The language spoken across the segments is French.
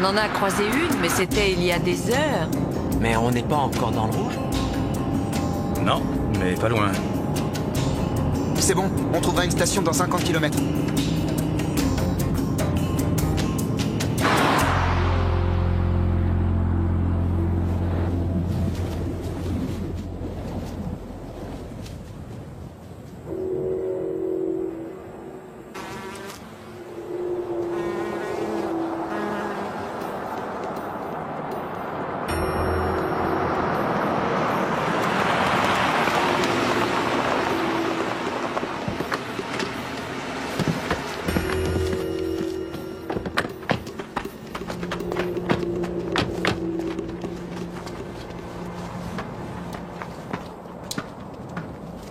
On en a croisé une, mais c'était il y a des heures. Mais on n'est pas encore dans le rouge? Non, mais pas loin. C'est bon, on trouvera une station dans 50 km.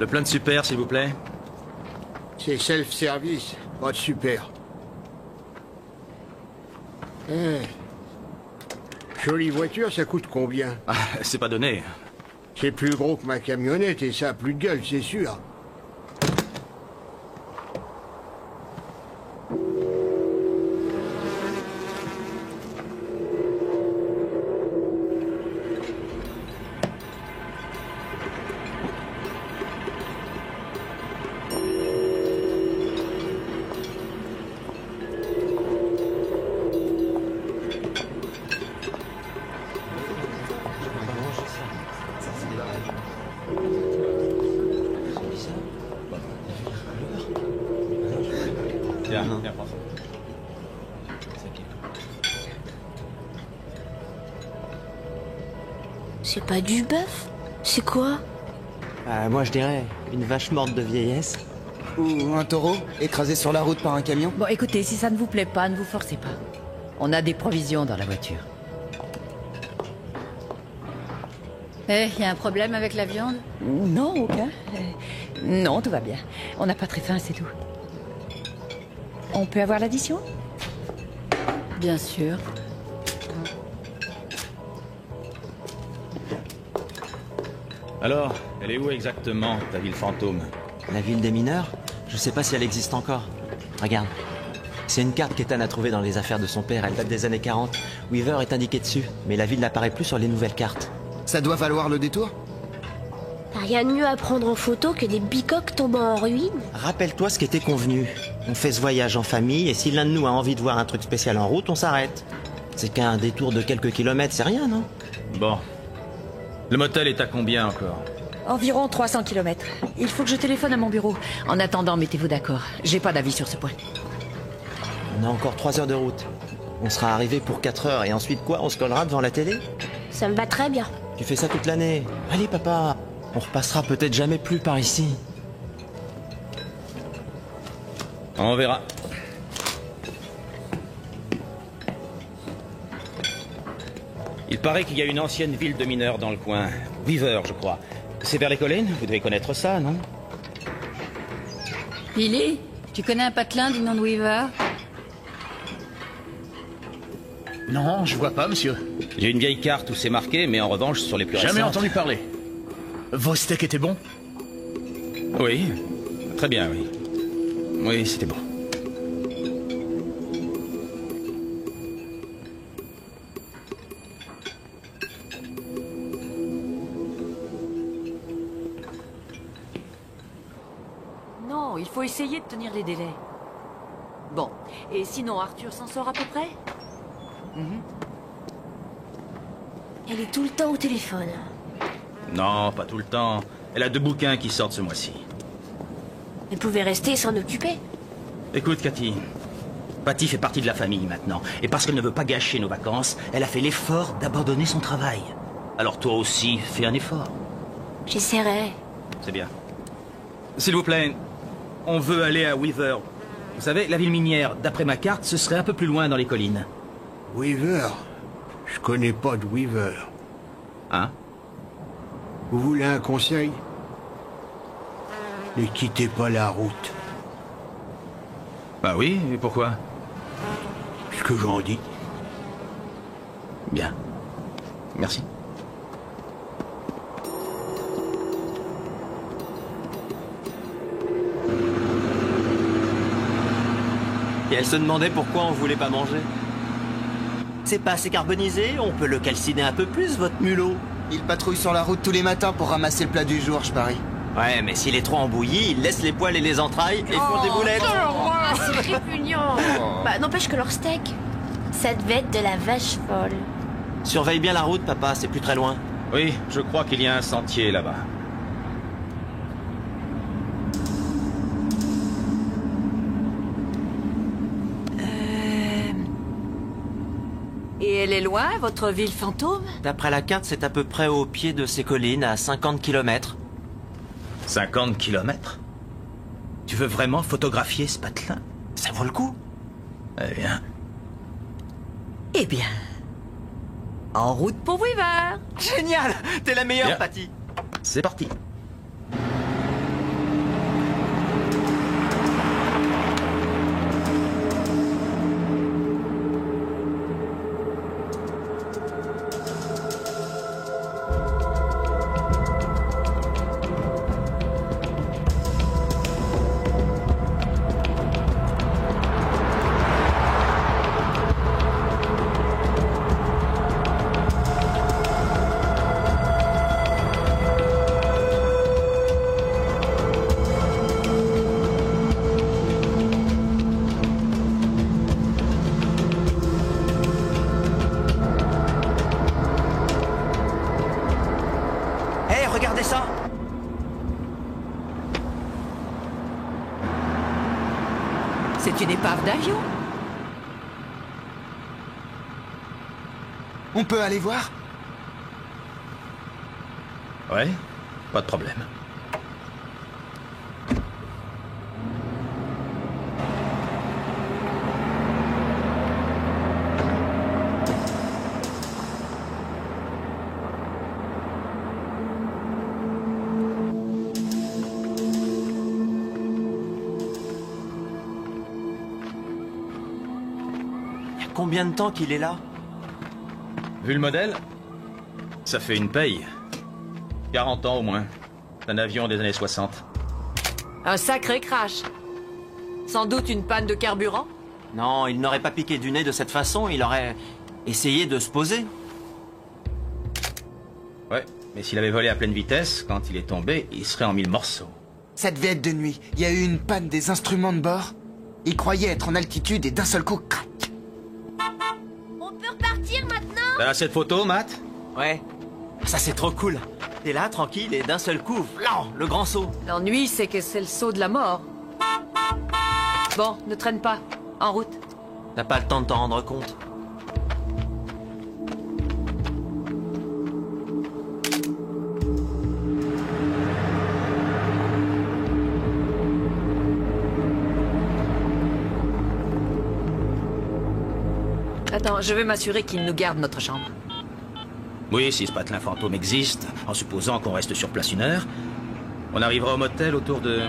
Le plein de super, s'il vous plaît. C'est self-service, pas de super. Jolie voiture, ça coûte combien? Ah, c'est pas donné. C'est plus gros que ma camionnette et ça a plus de gueule, c'est sûr. Viens, prends ça. C'est pas du bœuf? C'est quoi? Moi je dirais une vache morte de vieillesse. Ou un taureau, écrasé sur la route par un camion. Bon, écoutez, si ça ne vous plaît pas, ne vous forcez pas. On a des provisions dans la voiture. Y a un problème avec la viande? Non, aucun. Non, tout va bien. On n'a pas très faim, c'est tout. On peut avoir l'addition? Bien sûr. Alors, elle est où exactement, ta ville fantôme? La ville des mineurs? Je sais pas si elle existe encore. Regarde. C'est une carte qu'Ethan a trouvée dans les affaires de son père, elle date des années 40. Weaver est indiqué dessus, mais la ville n'apparaît plus sur les nouvelles cartes. Ça doit valoir le détour? Rien de mieux à prendre en photo que des bicoques tombant en ruine? Rappelle-toi ce qui était convenu. On fait ce voyage en famille, et si l'un de nous a envie de voir un truc spécial en route, on s'arrête. C'est qu'un détour de quelques kilomètres, c'est rien, non? Bon. Le motel est à combien encore? Environ 300 km. Il faut que je téléphone à mon bureau. En attendant, mettez-vous d'accord. J'ai pas d'avis sur ce point. On a encore 3 heures de route. On sera arrivé pour 4 heures, et ensuite quoi? On se collera devant la télé? Ça me va très bien. Tu fais ça toute l'année. Allez, papa. On repassera peut-être jamais plus par ici. On verra. Il paraît qu'il y a une ancienne ville de mineurs dans le coin. Weaver, je crois. C'est vers les collines? Vous devez connaître ça, non? Billy, tu connais un patelin du nom de Weaver? Non, je vois pas, monsieur. J'ai une vieille carte où c'est marqué, mais en revanche, sur les plus récentes... Jamais entendu parler. Vos steaks étaient bons? Oui, très bien, oui. Oui, c'était bon. Non, il faut essayer de tenir les délais. Bon, et sinon Arthur s'en sort à peu près? Elle est tout le temps au téléphone. Non, pas tout le temps. Elle a 2 bouquins qui sortent ce mois-ci. Elle pouvait rester et s'en occuper. Écoute, Cathy. Patty fait partie de la famille maintenant. Et parce qu'elle ne veut pas gâcher nos vacances, elle a fait l'effort d'abandonner son travail. Alors toi aussi, fais un effort. J'essaierai. C'est bien. S'il vous plaît, on veut aller à Weaver. Vous savez, la ville minière, d'après ma carte, ce serait un peu plus loin dans les collines. Weaver? Je connais pas de Weaver. Hein? Vous voulez un conseil? Ne quittez pas la route. Bah oui, et pourquoi? Ce que j'en dis. Bien. Merci. Et elle se demandait pourquoi on voulait pas manger. C'est pas assez carbonisé, on peut le calciner un peu plus, votre mulot. Il patrouille sur la route tous les matins pour ramasser le plat du jour, je parie. Ouais, mais s'il est trop embouilli, il laisse les poils et les entrailles et font des boulettes. Ah, c'est répugnant. Bah, n'empêche que leur steak, ça devait être de la vache folle. Surveille bien la route, papa, c'est plus très loin. Oui, je crois qu'il y a un sentier là-bas. Et elle est loin, votre ville fantôme? D'après la carte, c'est à peu près au pied de ces collines, à 50 km. 50 kilomètres? Tu veux vraiment photographier ce patelin? Ça vaut le coup. Eh bien, Eh bien... En route pour Weaver. Génial. T'es la meilleure, Bien. Patty. c'est parti. Hé, regardez ça. C'est une épave d'avion. On peut aller voir? Ouais, pas de problème. Il y a combien de temps qu'il est là? Vu le modèle, ça fait une paye. 40 ans au moins. Un avion des années 60. Un sacré crash. Sans doute une panne de carburant. Non, il n'aurait pas piqué du nez de cette façon, il aurait essayé de se poser. Ouais, mais s'il avait volé à pleine vitesse, quand il est tombé, il serait en 1000 morceaux. Ça devait être de nuit. Il y a eu une panne des instruments de bord. Il croyait être en altitude et d'un seul coup, crac. On peut repartir maintenant? T'as cette photo, Matt? Ouais. Ça, c'est trop cool. T'es là, tranquille, et d'un seul coup, flan, le grand saut. L'ennui, c'est que c'est le saut de la mort. Bon, ne traîne pas. En route. T'as pas le temps de t'en rendre compte. Attends, je vais m'assurer qu'il nous garde notre chambre. Oui, si ce patelin fantôme existe, en supposant qu'on reste sur place 1 heure, on arrivera au motel autour de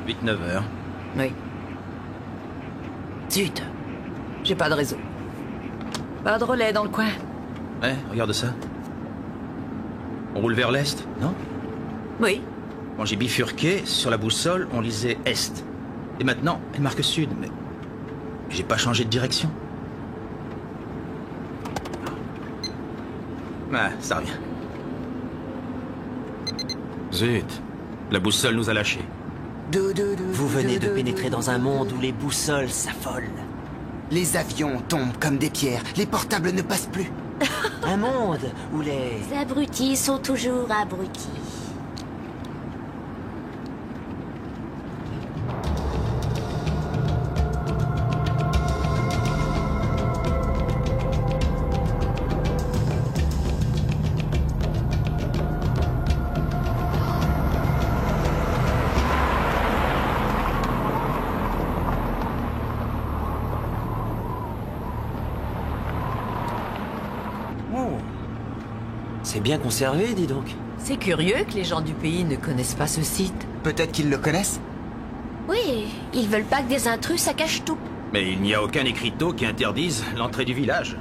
8-9 heures. Oui. Zut. J'ai pas de réseau. Pas de relais dans le coin. Ouais, regarde ça. On roule vers l'est, non? Oui. Quand j'ai bifurqué, sur la boussole, on lisait est. Et maintenant, elle marque sud, mais j'ai pas changé de direction. Ah, ça revient. Zut. La boussole nous a lâchés. Vous venez de pénétrer dans un monde où les boussoles s'affolent. Les avions tombent comme des pierres. Les portables ne passent plus. Un monde où les... Les abrutis sont toujours abrutis. C'est bien conservé, dis donc. C'est curieux que les gens du pays ne connaissent pas ce site. Peut-être qu'ils le connaissent? Oui, ils veulent pas que des intrus saccagent tout. Mais il n'y a aucun écriteau qui interdise l'entrée du village.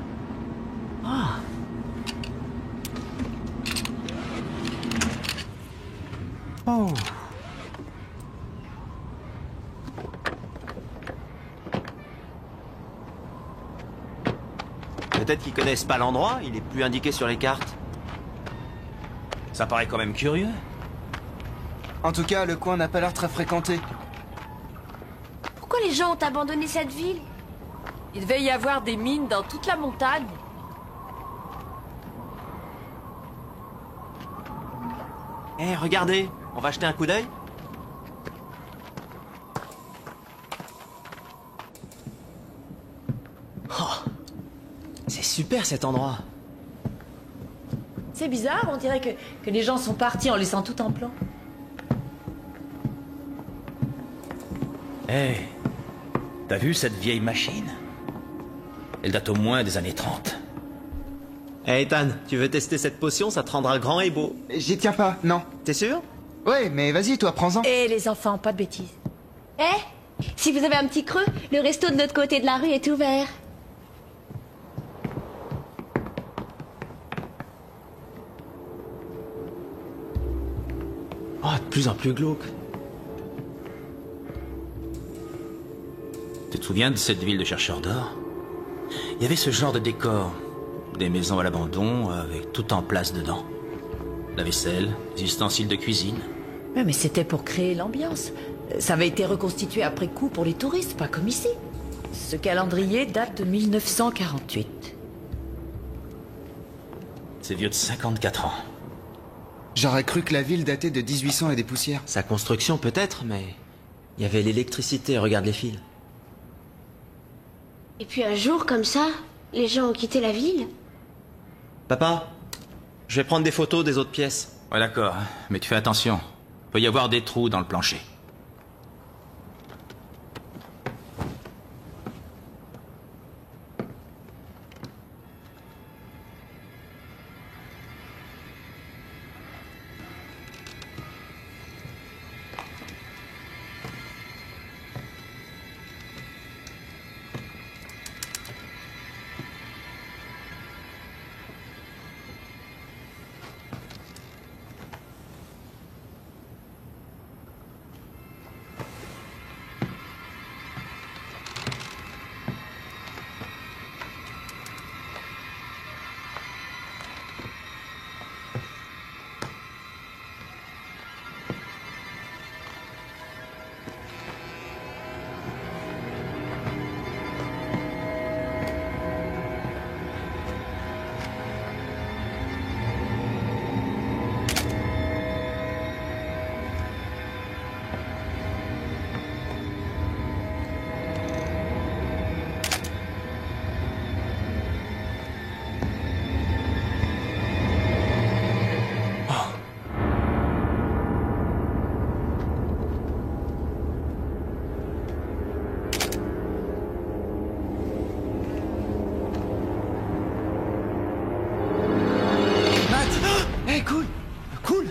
Oh. Peut-être qu'ils connaissent pas l'endroit, il est plus indiqué sur les cartes. Ça paraît quand même curieux. En tout cas, le coin n'a pas l'air très fréquenté. Pourquoi les gens ont abandonné cette ville? Il devait y avoir des mines dans toute la montagne. Eh, regardez, on va jeter un coup d'œil. Oh, c'est super cet endroit. C'est bizarre, on dirait que les gens sont partis en laissant tout en plan. Hé, t'as vu cette vieille machine? Elle date au moins des années 30. Eh Ethan, tu veux tester cette potion, ça te rendra grand et beau. J'y tiens pas, non. T'es sûr? Ouais, mais vas-y, toi, prends-en. Et les enfants, pas de bêtises. Eh, si vous avez un petit creux, le resto de notre côté de la rue est ouvert. Oh, de plus en plus glauque. Tu te souviens de cette ville de chercheurs d'or? Il y avait ce genre de décor. Des maisons à l'abandon, avec tout en place dedans. La vaisselle, les ustensiles de cuisine. Ouais, mais c'était pour créer l'ambiance. Ça avait été reconstitué après coup pour les touristes, pas comme ici. Ce calendrier date de 1948. C'est vieux de 54 ans. J'aurais cru que la ville datait de 1800 et des poussières. Sa construction peut-être, mais... Il y avait l'électricité, regarde les fils. Et puis un jour, comme ça, les gens ont quitté la ville. Papa, je vais prendre des photos des autres pièces. Ouais, d'accord, mais tu fais attention. Il peut y avoir des trous dans le plancher.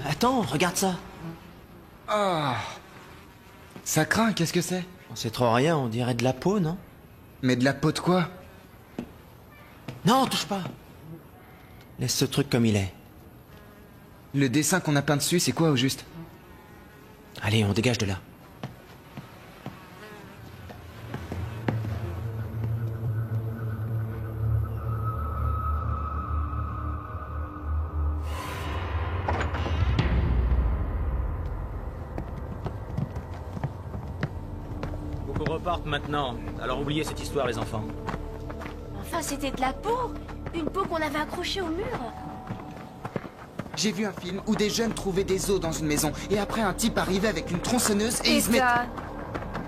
Attends, regarde ça. Ah. Ça craint, qu'est-ce que c'est? On sait trop rien, on dirait de la peau, non? Mais de la peau de quoi? Non, touche pas. Laisse ce truc comme il est. Le dessin qu'on a peint dessus, c'est quoi au juste? Allez, on dégage de là. Faut qu'on reparte maintenant. Alors oubliez cette histoire, les enfants. Enfin, c'était de la peau. Une peau qu'on avait accrochée au mur. J'ai vu un film où des jeunes trouvaient des os dans une maison, et après un type arrivait avec une tronçonneuse et il se met...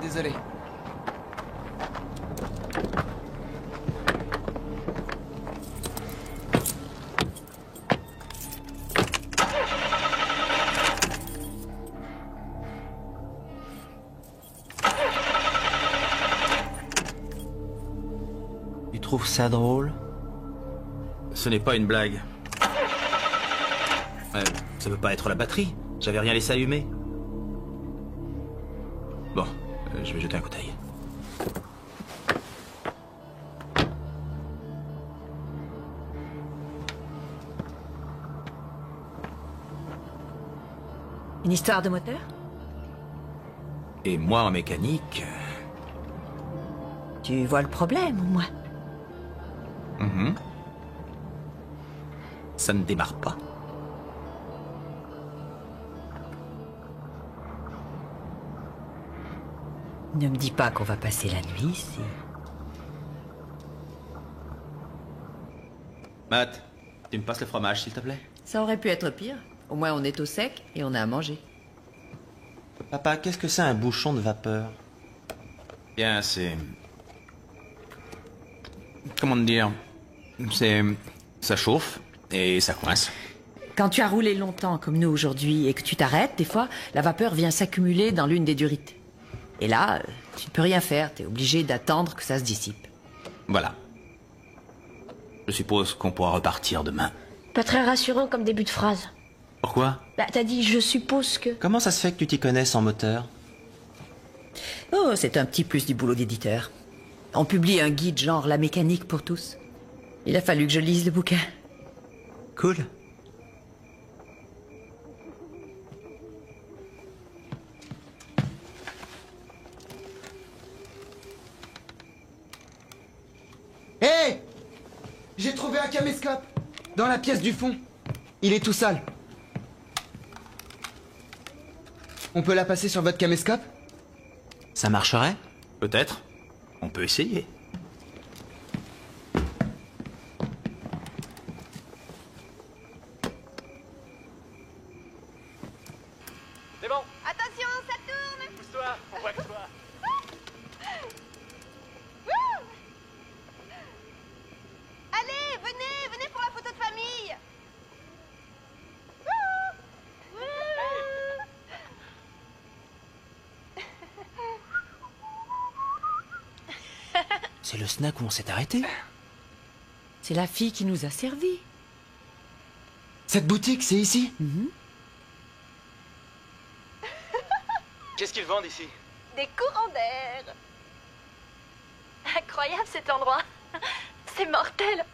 Désolé. Tu trouves ça drôle? Ce n'est pas une blague. Ça peut pas être la batterie. J'avais rien laissé allumer. Bon, je vais jeter un coup d'œil. Une histoire de moteur? Et moi, en mécanique... Tu vois le problème, au moins. Ça ne démarre pas. Ne me dis pas qu'on va passer la nuit ici. Matt, tu me passes le fromage, s'il te plaît? Ça aurait pu être pire. Au moins on est au sec et on a à manger. Papa, qu'est-ce que c'est un bouchon de vapeur? Bien, c'est... Comment te dire? C'est... Ça chauffe et ça coince. Quand tu as roulé longtemps comme nous aujourd'hui et que tu t'arrêtes, des fois, la vapeur vient s'accumuler dans l'une des durites. Et là, tu ne peux rien faire, t'es obligé d'attendre que ça se dissipe. Voilà. Je suppose qu'on pourra repartir demain. Pas très rassurant comme début de phrase. Pourquoi? Bah, t'as dit je suppose que... Comment ça se fait que tu t'y connais sans moteur? Oh, c'est un petit plus du boulot d'éditeur. On publie un guide genre la mécanique pour tous. Il a fallu que je lise le bouquin. Cool. Hé! J'ai trouvé un caméscope dans la pièce du fond. Il est tout sale. On peut la passer sur votre caméscope? Ça marcherait? Peut-être. On peut essayer. C'est bon, Attention, ça tourne! pousse-toi, on voit que toi. Allez, venez pour la photo de famille! C'est le snack où on s'est arrêté. C'est la fille qui nous a servi. Cette boutique, c'est ici? Qu'est-ce qu'ils vendent ici? Des courants d'air! Incroyable cet endroit! C'est mortel!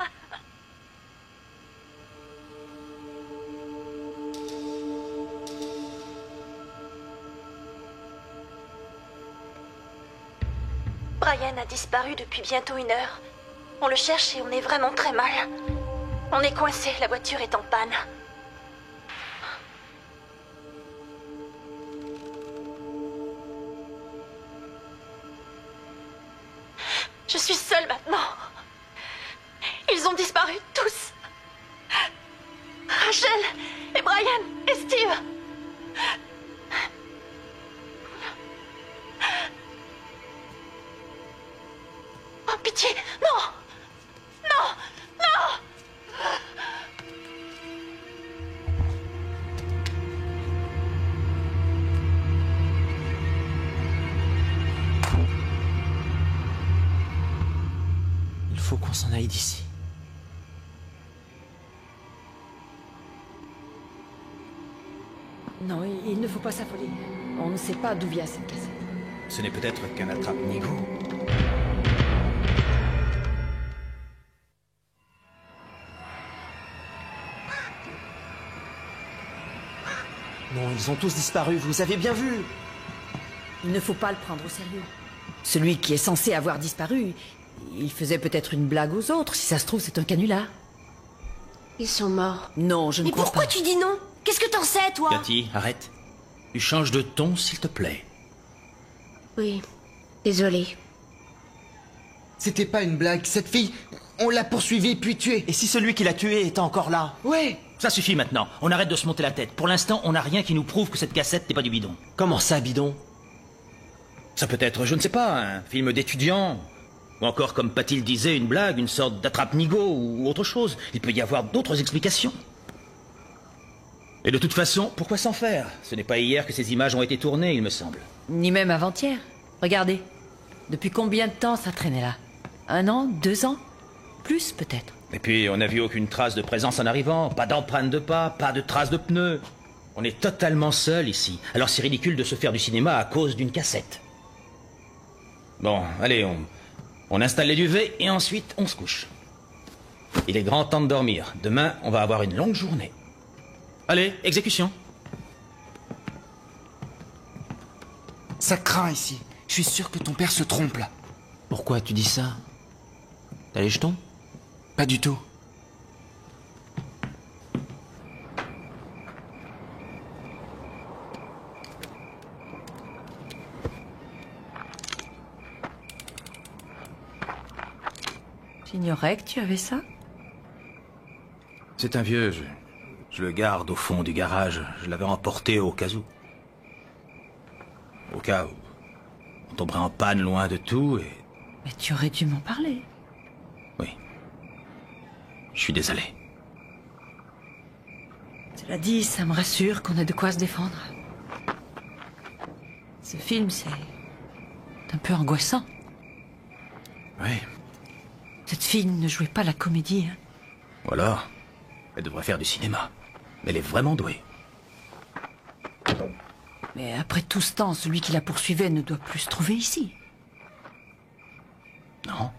Brian a disparu depuis bientôt 1 heure. On le cherche et on est vraiment très mal. On est coincé, la voiture est en panne. Je suis seule maintenant. Ils ont disparu tous. Rachel et Brian et Steve. Oh pitié, non! Non! Non! Il faut qu'on s'en aille d'ici. Non, il ne faut pas s'affoler. On ne sait pas d'où vient cette cassette. Ce n'est peut-être qu'un attrape-nigo. Non, ils ont tous disparu, vous avez bien vu. Il ne faut pas le prendre au sérieux. Celui qui est censé avoir disparu, il faisait peut-être une blague aux autres. Si ça se trouve, c'est un canular. Ils sont morts. Non, je ne Mais crois pourquoi pas. tu dis non? Qu'est-ce que t'en sais, toi? Cathy, arrête. Tu changes de ton, s'il te plaît. Oui, désolée. C'était pas une blague. Cette fille, on l'a poursuivie puis tuée. Et si celui qui l'a tué était encore là? Ouais. Ça suffit maintenant. On arrête de se monter la tête. Pour l'instant, on n'a rien qui nous prouve que cette cassette n'est pas du bidon. Comment ça, bidon? Ça peut être, je ne sais pas, un film d'étudiant. Ou encore, comme Patil disait, une blague, une sorte d'attrape-nigo ou autre chose. Il peut y avoir d'autres explications. Et de toute façon, pourquoi s'en faire? Ce n'est pas hier que ces images ont été tournées, il me semble. Ni même avant-hier. Regardez. Depuis combien de temps ça traînait là? 1 an? 2 ans? Plus peut-être. Et puis, on n'a vu aucune trace de présence en arrivant. Pas d'empreinte de pas, pas de traces de pneus. On est totalement seul ici. Alors c'est ridicule de se faire du cinéma à cause d'une cassette. Bon, allez, on installe les duvets et ensuite on se couche. Il est grand temps de dormir. Demain, on va avoir une longue journée. Allez, exécution. Ça craint ici. Je suis sûr que ton père se trompe là. Pourquoi tu dis ça? T'as les jetons? Pas du tout. J'ignorais que tu avais ça. C'est un vieux, je le garde au fond du garage. Je l'avais emporté au cas où. Au cas où on tomberait en panne loin de tout et... Mais tu aurais dû m'en parler. Oui. Je suis désolé. Cela dit, ça me rassure qu'on ait de quoi se défendre. Ce film, c'est un peu angoissant. Oui. Cette fille ne jouait pas la comédie, hein. Ou alors, elle devrait faire du cinéma. Mais elle est vraiment douée. Mais après tout ce temps, celui qui la poursuivait ne doit plus se trouver ici. Non.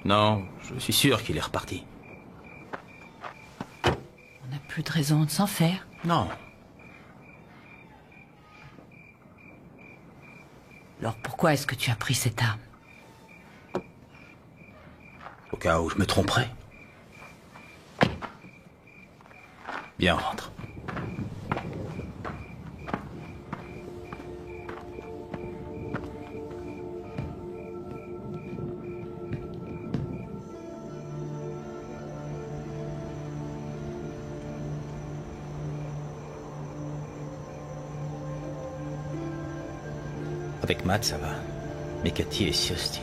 Non, je suis sûr qu'il est reparti. On n'a plus de raison de s'en faire. Non. Alors pourquoi est-ce que tu as pris cette arme? Au cas où je me tromperais. Bien, on rentre. Avec Matt, ça va. Mais Cathy est si hostile.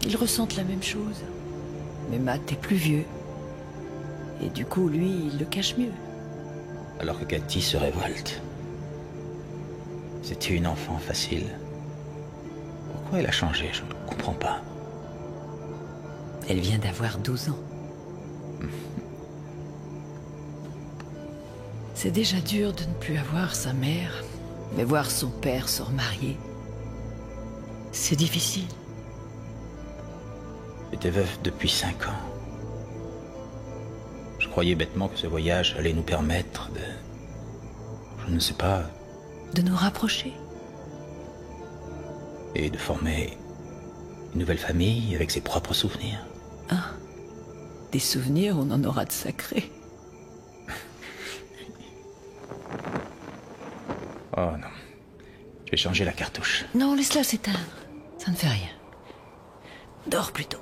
Ils ressentent la même chose. Mais Matt est plus vieux. Et du coup, lui, il le cache mieux. Alors que Cathy se révolte. C'était une enfant facile. Pourquoi elle a changé? Je ne comprends pas. Elle vient d'avoir 12 ans. C'est déjà dur de ne plus avoir sa mère, mais voir son père se remarier, c'est difficile. J'étais veuf depuis 5 ans. Je croyais bêtement que ce voyage allait nous permettre de... Je ne sais pas... De nous rapprocher. Et de former une nouvelle famille avec ses propres souvenirs. Ah, des souvenirs, on en aura de sacrés. Oh non. Je vais changer la cartouche. Non, laisse-la s'éteindre. Ça ne fait rien. Dors plutôt.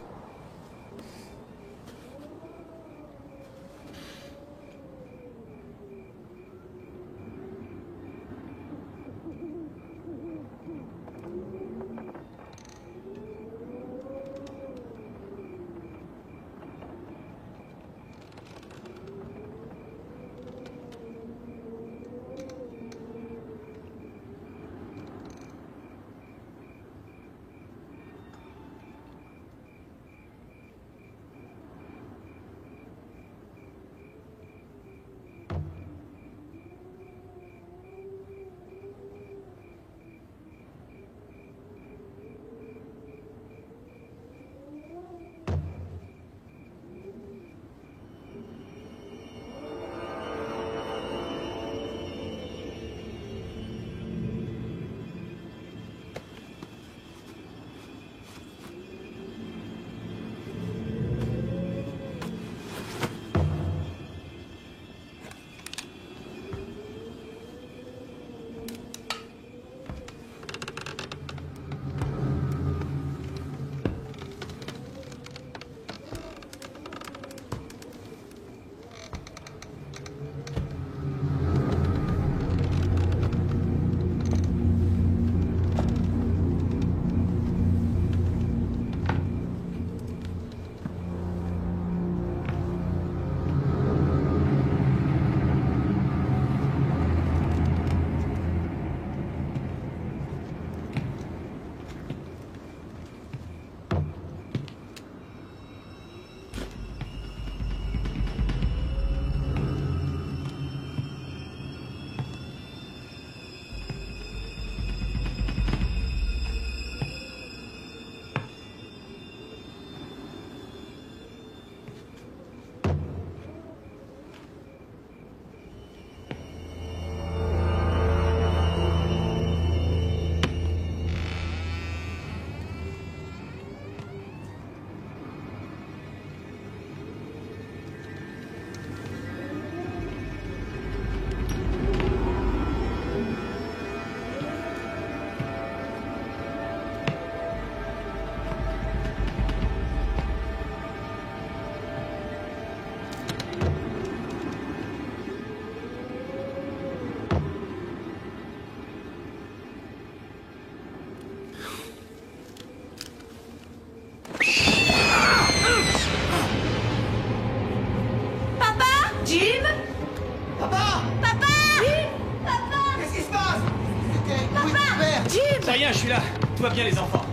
C'est rien, je suis là. Tout va bien, les enfants.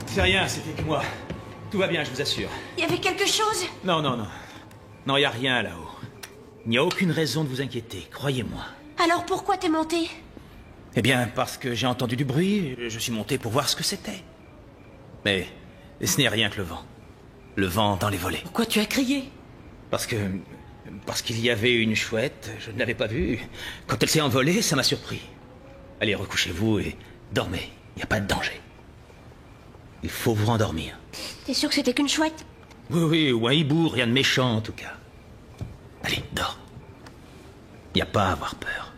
C'est rien, c'était que moi. Tout va bien, je vous assure. Il y avait quelque chose? Non, non, non. Non, il n'y a rien là-haut. Il n'y a aucune raison de vous inquiéter, croyez-moi. Alors pourquoi t'es monté? Eh bien, parce que j'ai entendu du bruit, je suis monté pour voir ce que c'était. Mais ce n'est rien que le vent. Le vent dans les volets. Pourquoi tu as crié? Parce qu'il y avait une chouette, je ne l'avais pas vue. Quand elle s'est envolée, ça m'a surpris. Allez, recouchez-vous et dormez. Il n'y a pas de danger. Il faut vous rendormir. T'es sûr que c'était qu'une chouette? Oui, oui, ou un hibou, rien de méchant en tout cas. Allez, dors. Il n'y a pas à avoir peur.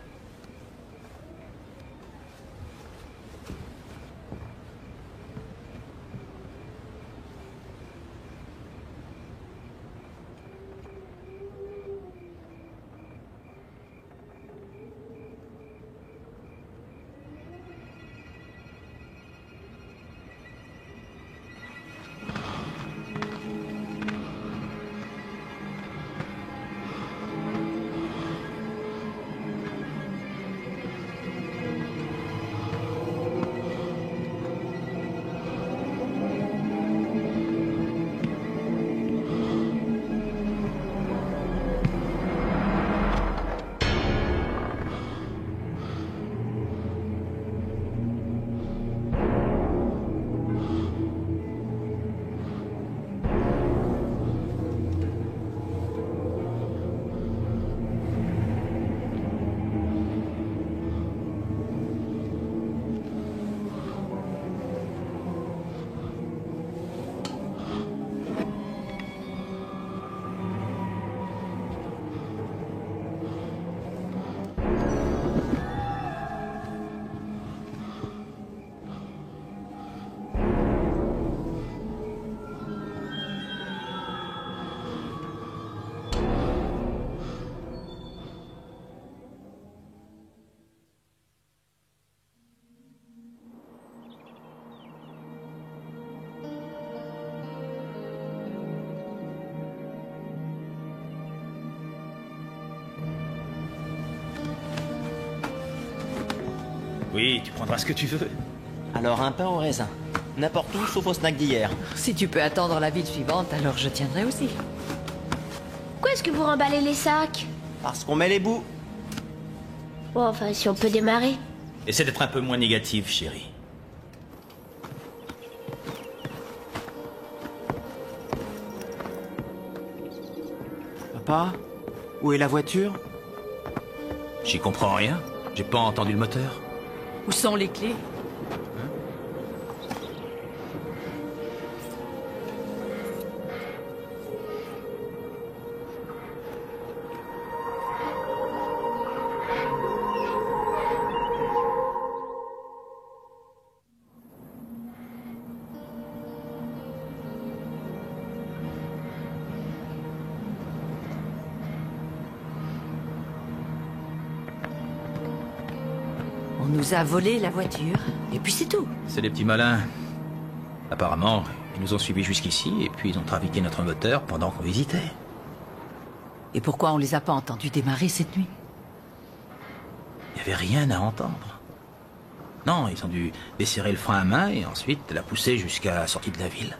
Oui, tu prendras ce que tu veux. Alors un pain au raisin. N'importe où, sauf au snack d'hier. Si tu peux attendre la ville suivante, alors je tiendrai aussi. Pourquoi est-ce que vous remballez les sacs? Parce qu'on met les bouts. Bon, enfin, si on peut démarrer. Essaie d'être un peu moins négatif, chérie. Papa, où est la voiture? J'y comprends rien. J'ai pas entendu le moteur. Où sont les clés? On nous a volé la voiture, et puis c'est tout. C'est des petits malins. Apparemment, ils nous ont suivis jusqu'ici, et puis ils ont trafiqué notre moteur pendant qu'on visitait. Et pourquoi on les a pas entendus démarrer cette nuit? Il n'y avait rien à entendre. Non, ils ont dû desserrer le frein à main et ensuite la pousser jusqu'à la sortie de la ville.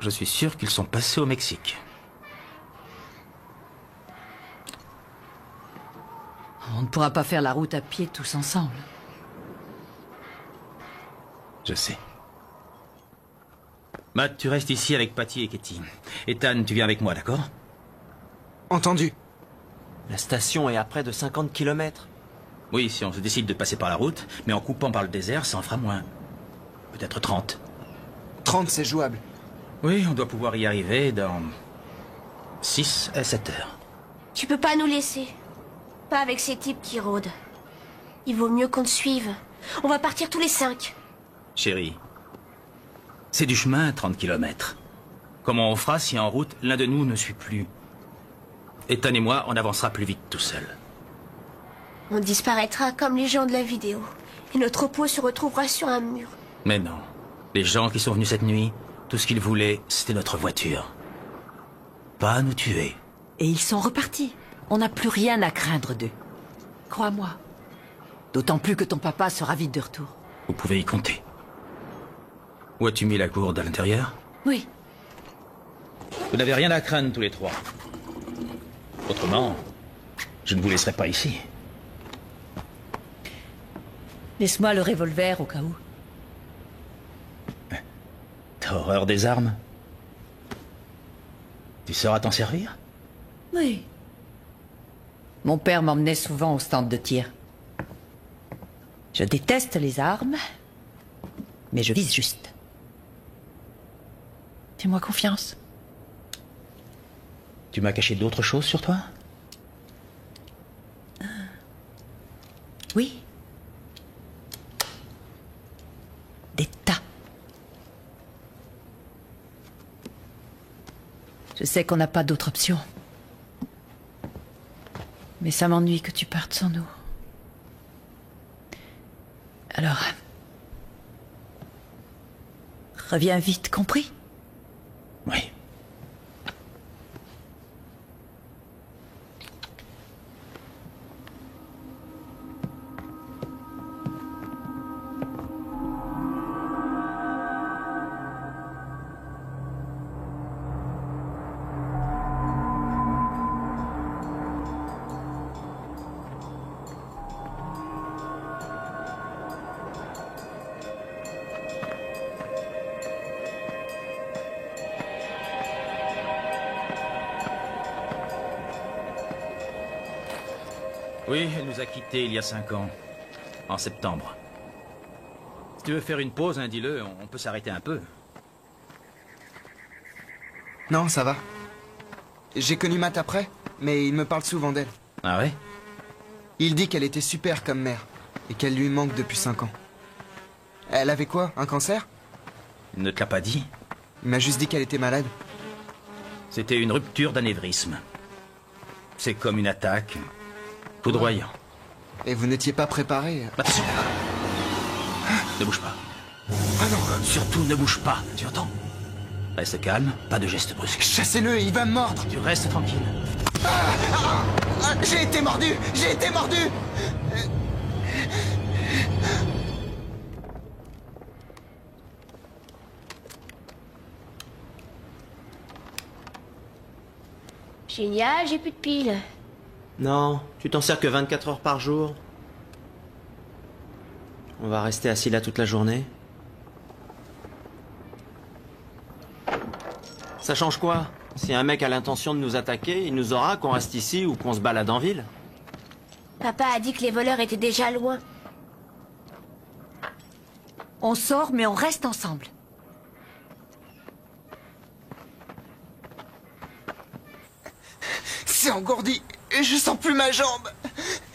Je suis sûr qu'ils sont passés au Mexique. On ne pourra pas faire la route à pied tous ensemble. Je sais. Matt, tu restes ici avec Patty et Katie. Ethan, tu viens avec moi, d'accord? Entendu. La station est à près de 50 km. Oui, si on se décide de passer par la route, mais en coupant par le désert, ça en fera moins. Peut-être 30. 30, c'est jouable. Oui, on doit pouvoir y arriver dans 6 à 7 heures. Tu peux pas nous laisser. Pas avec ces types qui rôdent. Il vaut mieux qu'on te suive. On va partir tous les 5. Chérie, c'est du chemin à 30 km. Comment on fera si en route, l'un de nous ne suit plus? Ethan et moi, on avancera plus vite tout seul. On disparaîtra comme les gens de la vidéo. Et notre peau se retrouvera sur un mur. Mais non. Les gens qui sont venus cette nuit, tout ce qu'ils voulaient, c'était notre voiture. Pas nous tuer. Et ils sont repartis. On n'a plus rien à craindre d'eux. Crois-moi. D'autant plus que ton papa sera vite de retour. Vous pouvez y compter. Où as-tu mis la gourde à l'intérieur? Oui. Vous n'avez rien à craindre tous les trois. Autrement, je ne vous laisserai pas ici. Laisse-moi le revolver au cas où. T'as horreur des armes? Tu sauras t'en servir? Oui. Mon père m'emmenait souvent au stand de tir. Je déteste les armes, mais je vise juste. Fais-moi confiance. Tu m'as caché d'autres choses sur toi? Oui. Des tas. Je sais qu'on n'a pas d'autre option. Mais ça m'ennuie que tu partes sans nous. Alors... reviens vite, compris? Oui. Oui, elle nous a quittés il y a 5 ans. En septembre. Si tu veux faire une pause, hein, dis-le, on peut s'arrêter un peu. Non, ça va. J'ai connu Matt après, mais il me parle souvent d'elle. Ah ouais? Il dit qu'elle était super comme mère, et qu'elle lui manque depuis 5 ans. Elle avait quoi? Un cancer? Il ne te l'a pas dit? Il m'a juste dit qu'elle était malade. C'était une rupture d'anévrisme. C'est comme une attaque. Foudroyant. Et vous n'étiez pas préparé? Attention. Ne bouge pas. Ah non! Surtout ne bouge pas, tu entends? Reste calme, pas de gestes brusques. Chassez-le, il va me mordre! Tu restes tranquille. J'ai été mordu! J'ai été mordu! Génial, j'ai plus de piles. Non, tu t'en sers que 24 heures par jour. On va rester assis là toute la journée. Ça change quoi? Si un mec a l'intention de nous attaquer, il nous aura qu'on reste ici ou qu'on se balade en ville. Papa a dit que les voleurs étaient déjà loin. On sort, mais on reste ensemble. C'est engourdi! Je sens plus ma jambe!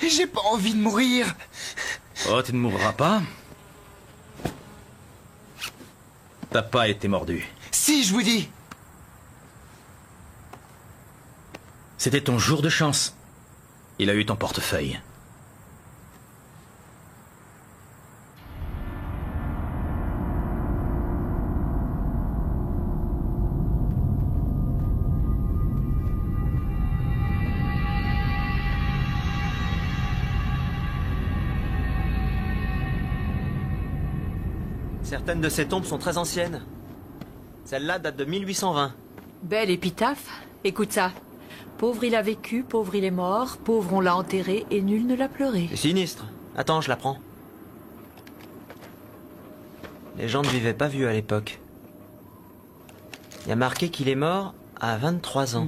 J'ai pas envie de mourir! Oh, tu ne mourras pas. T'as pas été mordu. Si, je vous dis! C'était ton jour de chance. Il a eu ton portefeuille. Certaines de ces tombes sont très anciennes. Celle-là date de 1820. Belle épitaphe. Écoute ça. Pauvre il a vécu, pauvre il est mort, pauvre on l'a enterré et nul ne l'a pleuré. C'est sinistre. Attends, je la prends. Les gens ne vivaient pas vieux à l'époque. Il y a marqué qu'il est mort à 23 ans.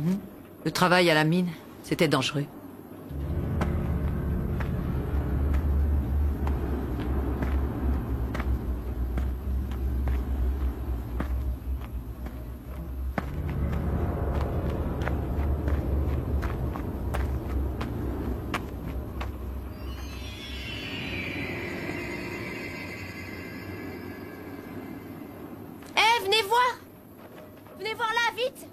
Le travail à la mine, c'était dangereux. Venez voir! Venez voir là, vite!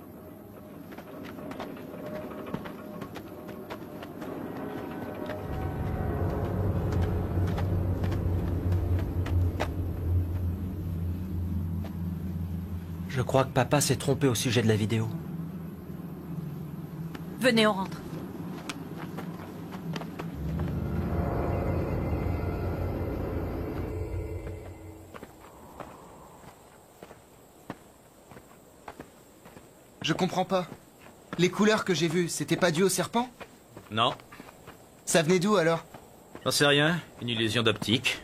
Je crois que papa s'est trompé au sujet de la vidéo. Venez, on rentre. Je comprends pas. Les couleurs que j'ai vues, c'était pas dû au serpent? Non, Ça venait d'où alors? j'en sais rien. Une illusion d'optique.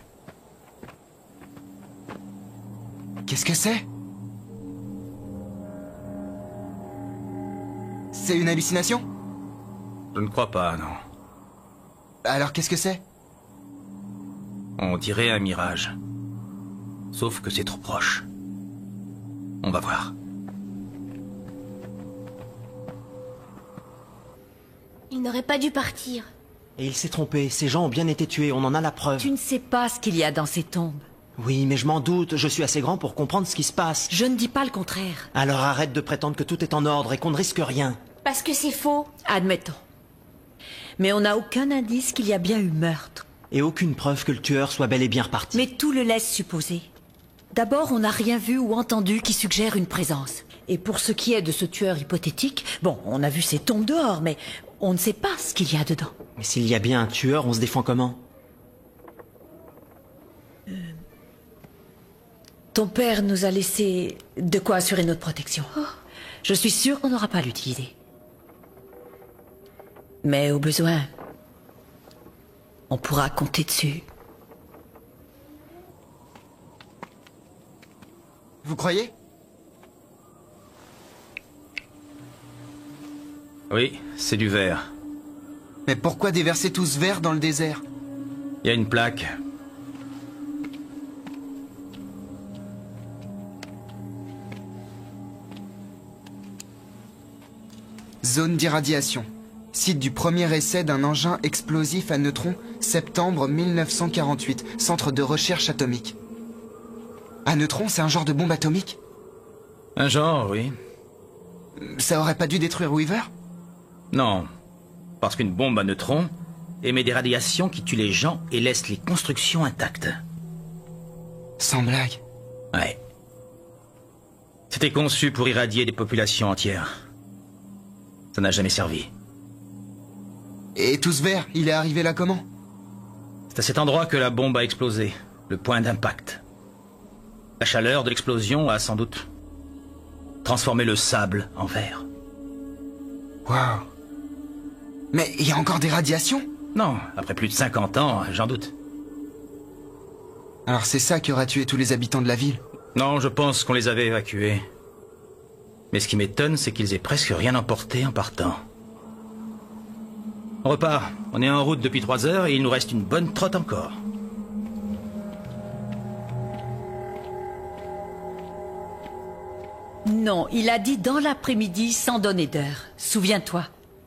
Qu'est-ce que c'est? C'est une hallucination? Je ne crois pas, non. Alors qu'est-ce que c'est? On dirait un mirage. Sauf que c'est trop proche. On va voir. Il n'aurait pas dû partir. Et il s'est trompé, ces gens ont bien été tués, on en a la preuve. Tu ne sais pas ce qu'il y a dans ces tombes. Oui, mais je m'en doute, je suis assez grand pour comprendre ce qui se passe. Je ne dis pas le contraire. Alors arrête de prétendre que tout est en ordre et qu'on ne risque rien. Parce que c'est faux. Admettons. Mais on n'a aucun indice qu'il y a bien eu meurtre. Et aucune preuve que le tueur soit bel et bien reparti. Mais tout le laisse supposer. D'abord, on n'a rien vu ou entendu qui suggère une présence. Et pour ce qui est de ce tueur hypothétique, bon, on a vu ses tombes dehors, mais on ne sait pas ce qu'il y a dedans. Mais s'il y a bien un tueur, on se défend comment? Ton père nous a laissé de quoi assurer notre protection. Je suis sûre qu'on n'aura pas à l'utiliser. Mais au besoin, on pourra compter dessus. Vous croyez? Oui, c'est du verre. Mais pourquoi déverser tout ce verre dans le désert? Il y a une plaque. Zone d'irradiation. Site du premier essai d'un engin explosif à neutrons, septembre 1948. Centre de recherche atomique. À neutrons, c'est un genre de bombe atomique? Un genre, oui. Ça aurait pas dû détruire Weaver? Non. Parce qu'une bombe à neutrons émet des radiations qui tuent les gens et laissent les constructions intactes. Sans blague. Ouais. C'était conçu pour irradier des populations entières. Ça n'a jamais servi. Et tout ce verre, il est arrivé là comment? C'est à cet endroit que la bombe a explosé, le point d'impact. La chaleur de l'explosion a sans doute transformé le sable en verre. Waouh. Mais il y a encore des radiations? Non, après plus de 50 ans, j'en doute. Alors c'est ça qui aura tué tous les habitants de la ville? Non, je pense qu'on les avait évacués. Mais ce qui m'étonne, c'est qu'ils aient presque rien emporté en partant. On repart. On est en route depuis 3 heures et il nous reste une bonne trotte encore. Non, il a dit dans l'après-midi sans donner d'heure. Souviens-toi.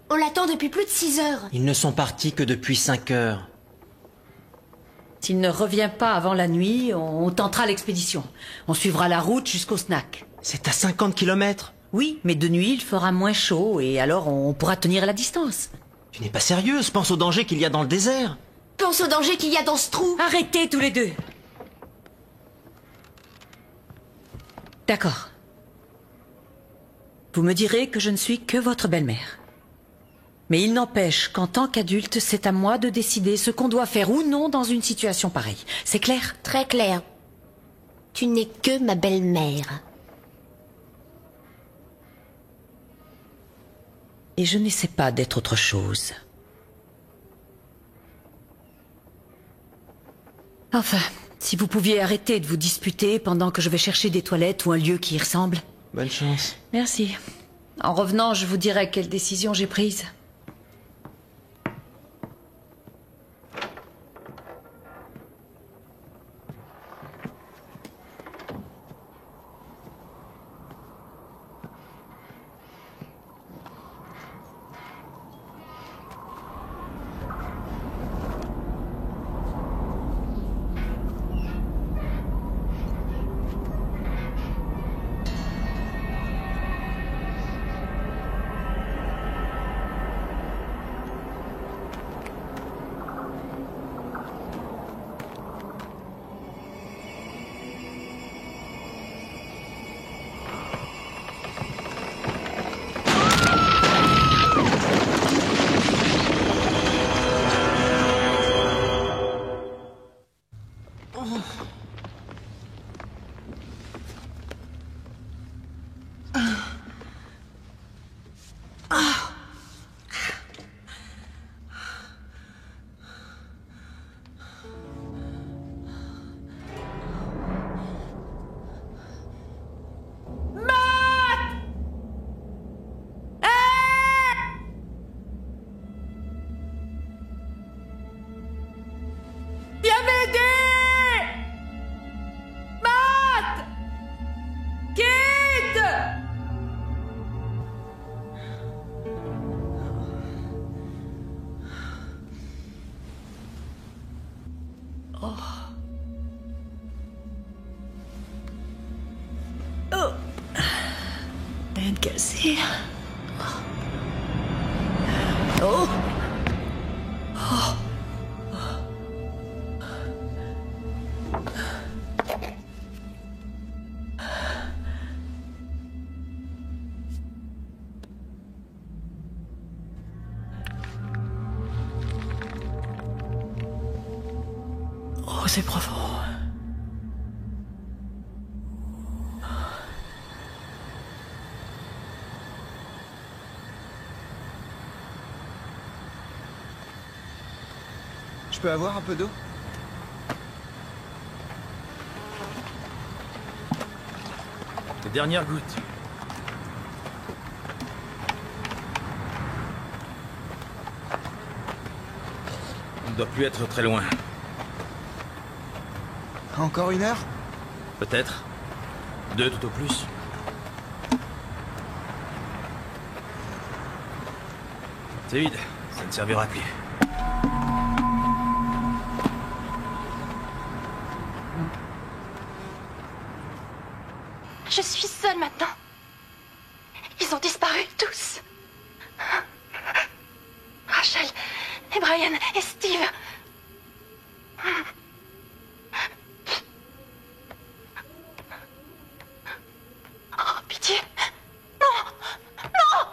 On l'attend depuis plus de 6 heures. Ils ne sont partis que depuis 5 heures. S'il ne revient pas avant la nuit, on tentera l'expédition. On suivra la route jusqu'au snack. C'est à 50 kilomètres. Oui, mais de nuit, il fera moins chaud et alors on pourra tenir la distance. Tu n'es pas sérieuse, pense au danger qu'il y a dans le désert. Pense au danger qu'il y a dans ce trou. Arrêtez tous les deux. D'accord. Vous me direz que je ne suis que votre belle-mère. Mais il n'empêche qu'en tant qu'adulte, c'est à moi de décider ce qu'on doit faire ou non dans une situation pareille. C'est clair? Très clair. Tu n'es que ma belle-mère. Et je n'essaie pas d'être autre chose. Enfin, si vous pouviez arrêter de vous disputer pendant que je vais chercher des toilettes ou un lieu qui y ressemble. Bonne chance. Merci. En revenant, je vous dirai quelle décision j'ai prise. Oh. Rien de cassé. Oh. Oh. Oh, c'est profond. Je peux avoir un peu d'eau? Les dernières gouttes. On ne doit plus être très loin. Encore 1 heure? Peut-être. 2 tout au plus. C'est vide. Ça ne servira plus. Je suis seule maintenant. Ils ont disparu tous. Rachel et Brian et Steve. Oh, pitié. Non. Non.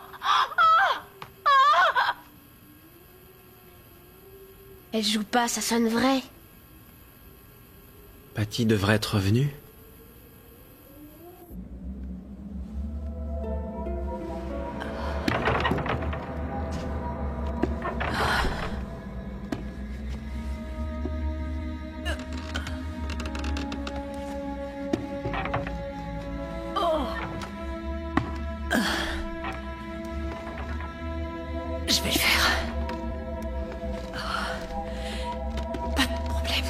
Elle joue pas, ça sonne vrai. Patty devrait être revenue. Je vais le faire. Pas de problème.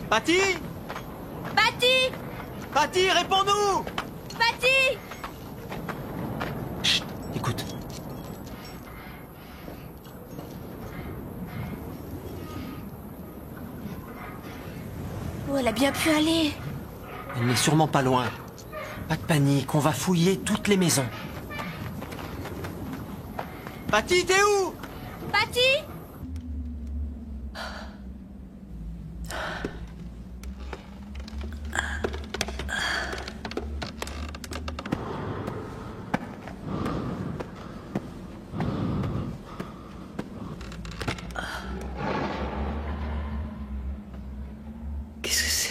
Patty! Patty! Patty, réponds-nous! Patty! Chut, écoute. Où elle a bien pu aller? Elle n'est sûrement pas loin. Pas de panique, on va fouiller toutes les maisons. Patty, t'es où? Patty! Qu'est-ce que c'est?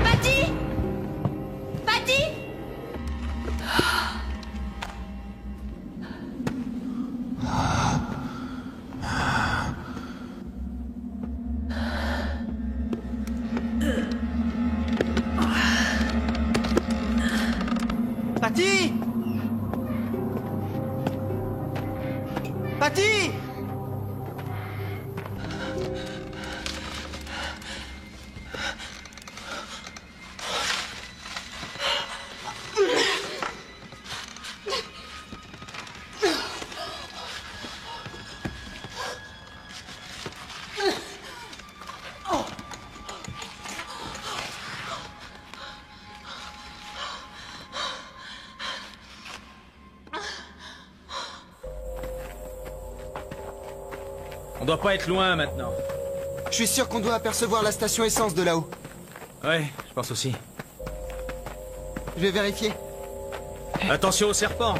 Patty! Patty! Patty! Patty! On doit pas être loin maintenant. Je suis sûr qu'on doit apercevoir la station essence de là-haut. Ouais, je pense aussi. Je vais vérifier. Attention aux serpents.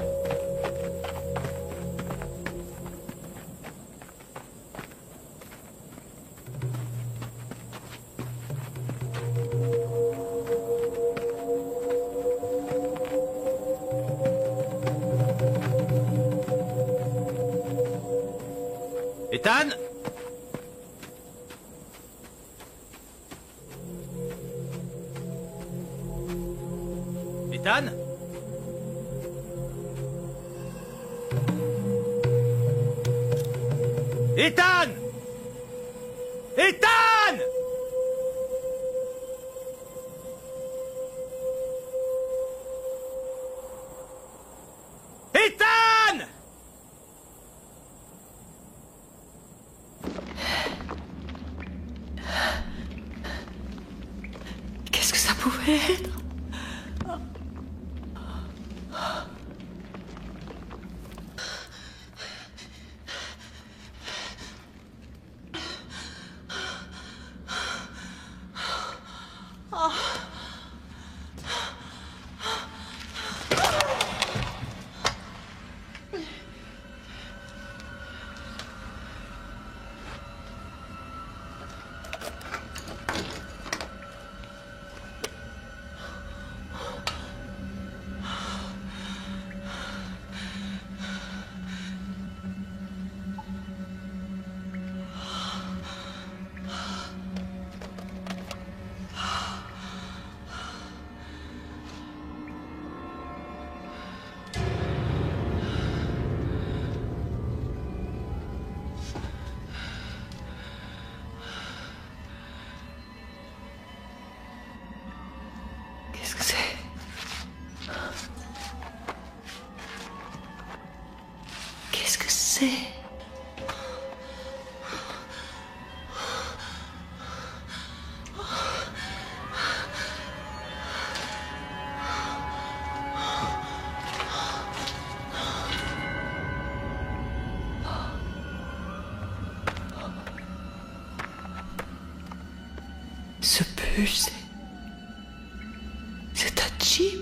Ethan? Ethan? Ethan! Ethan! Ethan! Qu'est-ce que ça pouvait être? Qu'est-ce que c'est? Qu'est-ce que c'est? Ce puce, c'est à Jim.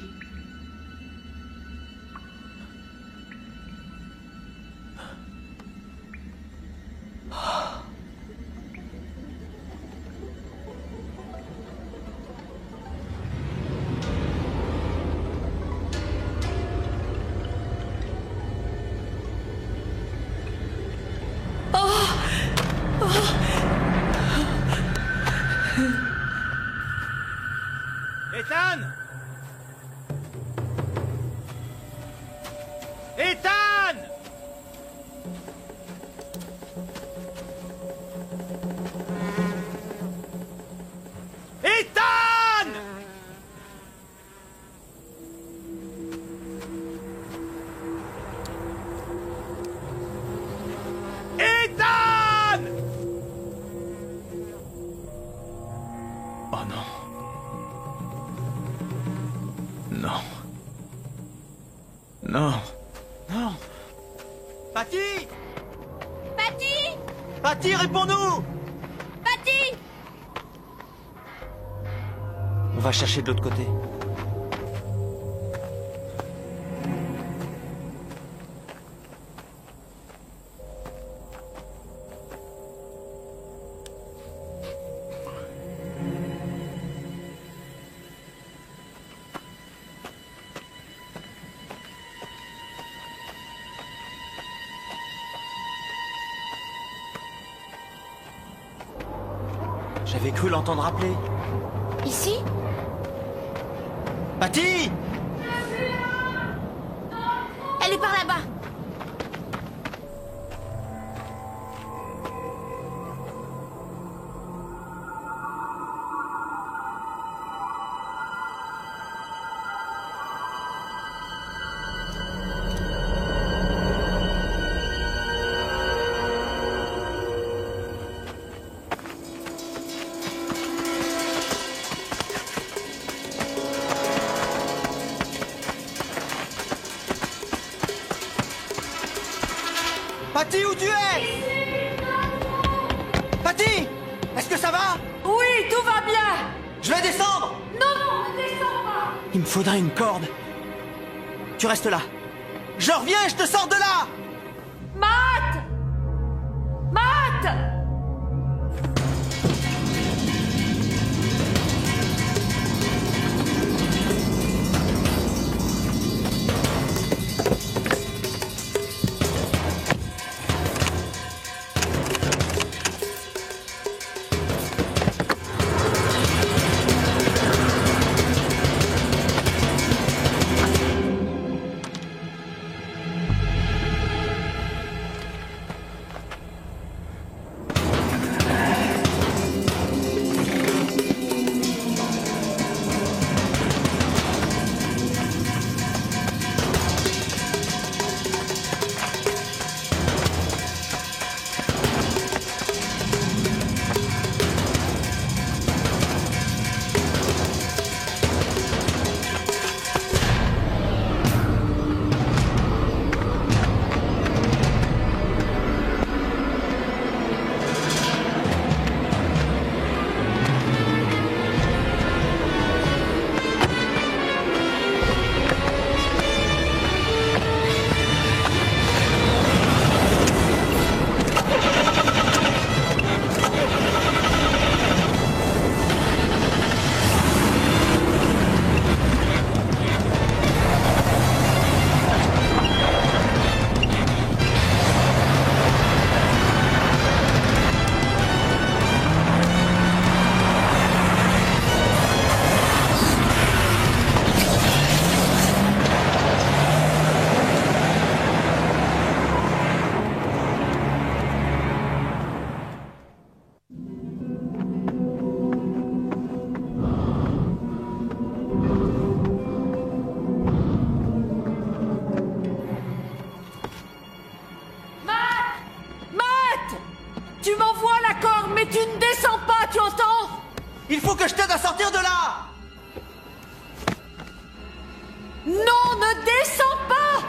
Ethan! Ethan! Ethan! Ethan! Oh non. Non. Non. Non. Patty! Patty! Patty, réponds-nous! Patty! On va chercher de l'autre côté. J'avais cru l'entendre appeler. Ici? Patty! Elle est par là-bas. Patty, où tu es? Patty! Est-ce que ça va? Oui, tout va bien. Je vais descendre! Non, ne descends pas. Il me faudrait une corde. Tu restes là. Je reviens, je te sors de là! Matt! Matt! Tu m'envoies la corde, mais tu ne descends pas, tu entends? Il faut que je t'aide à sortir de là! Non, ne descends pas!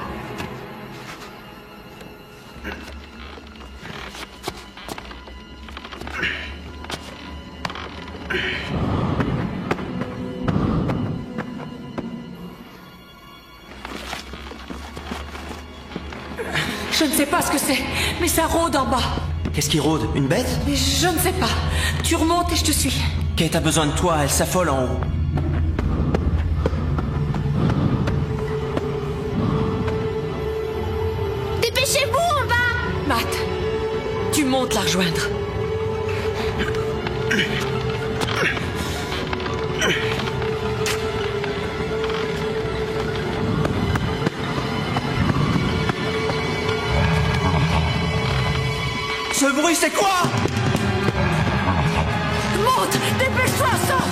Je ne sais pas ce que c'est, mais ça rôde en bas. Qu'est-ce qui rôde? Une bête? Je ne sais pas. Tu remontes et je te suis. Kate a besoin de toi, elle s'affole en haut. Dépêchez-vous en bas! Matt, tu montes la rejoindre. Ce bruit, c'est quoi? Monte! Dépêche-toi, sors!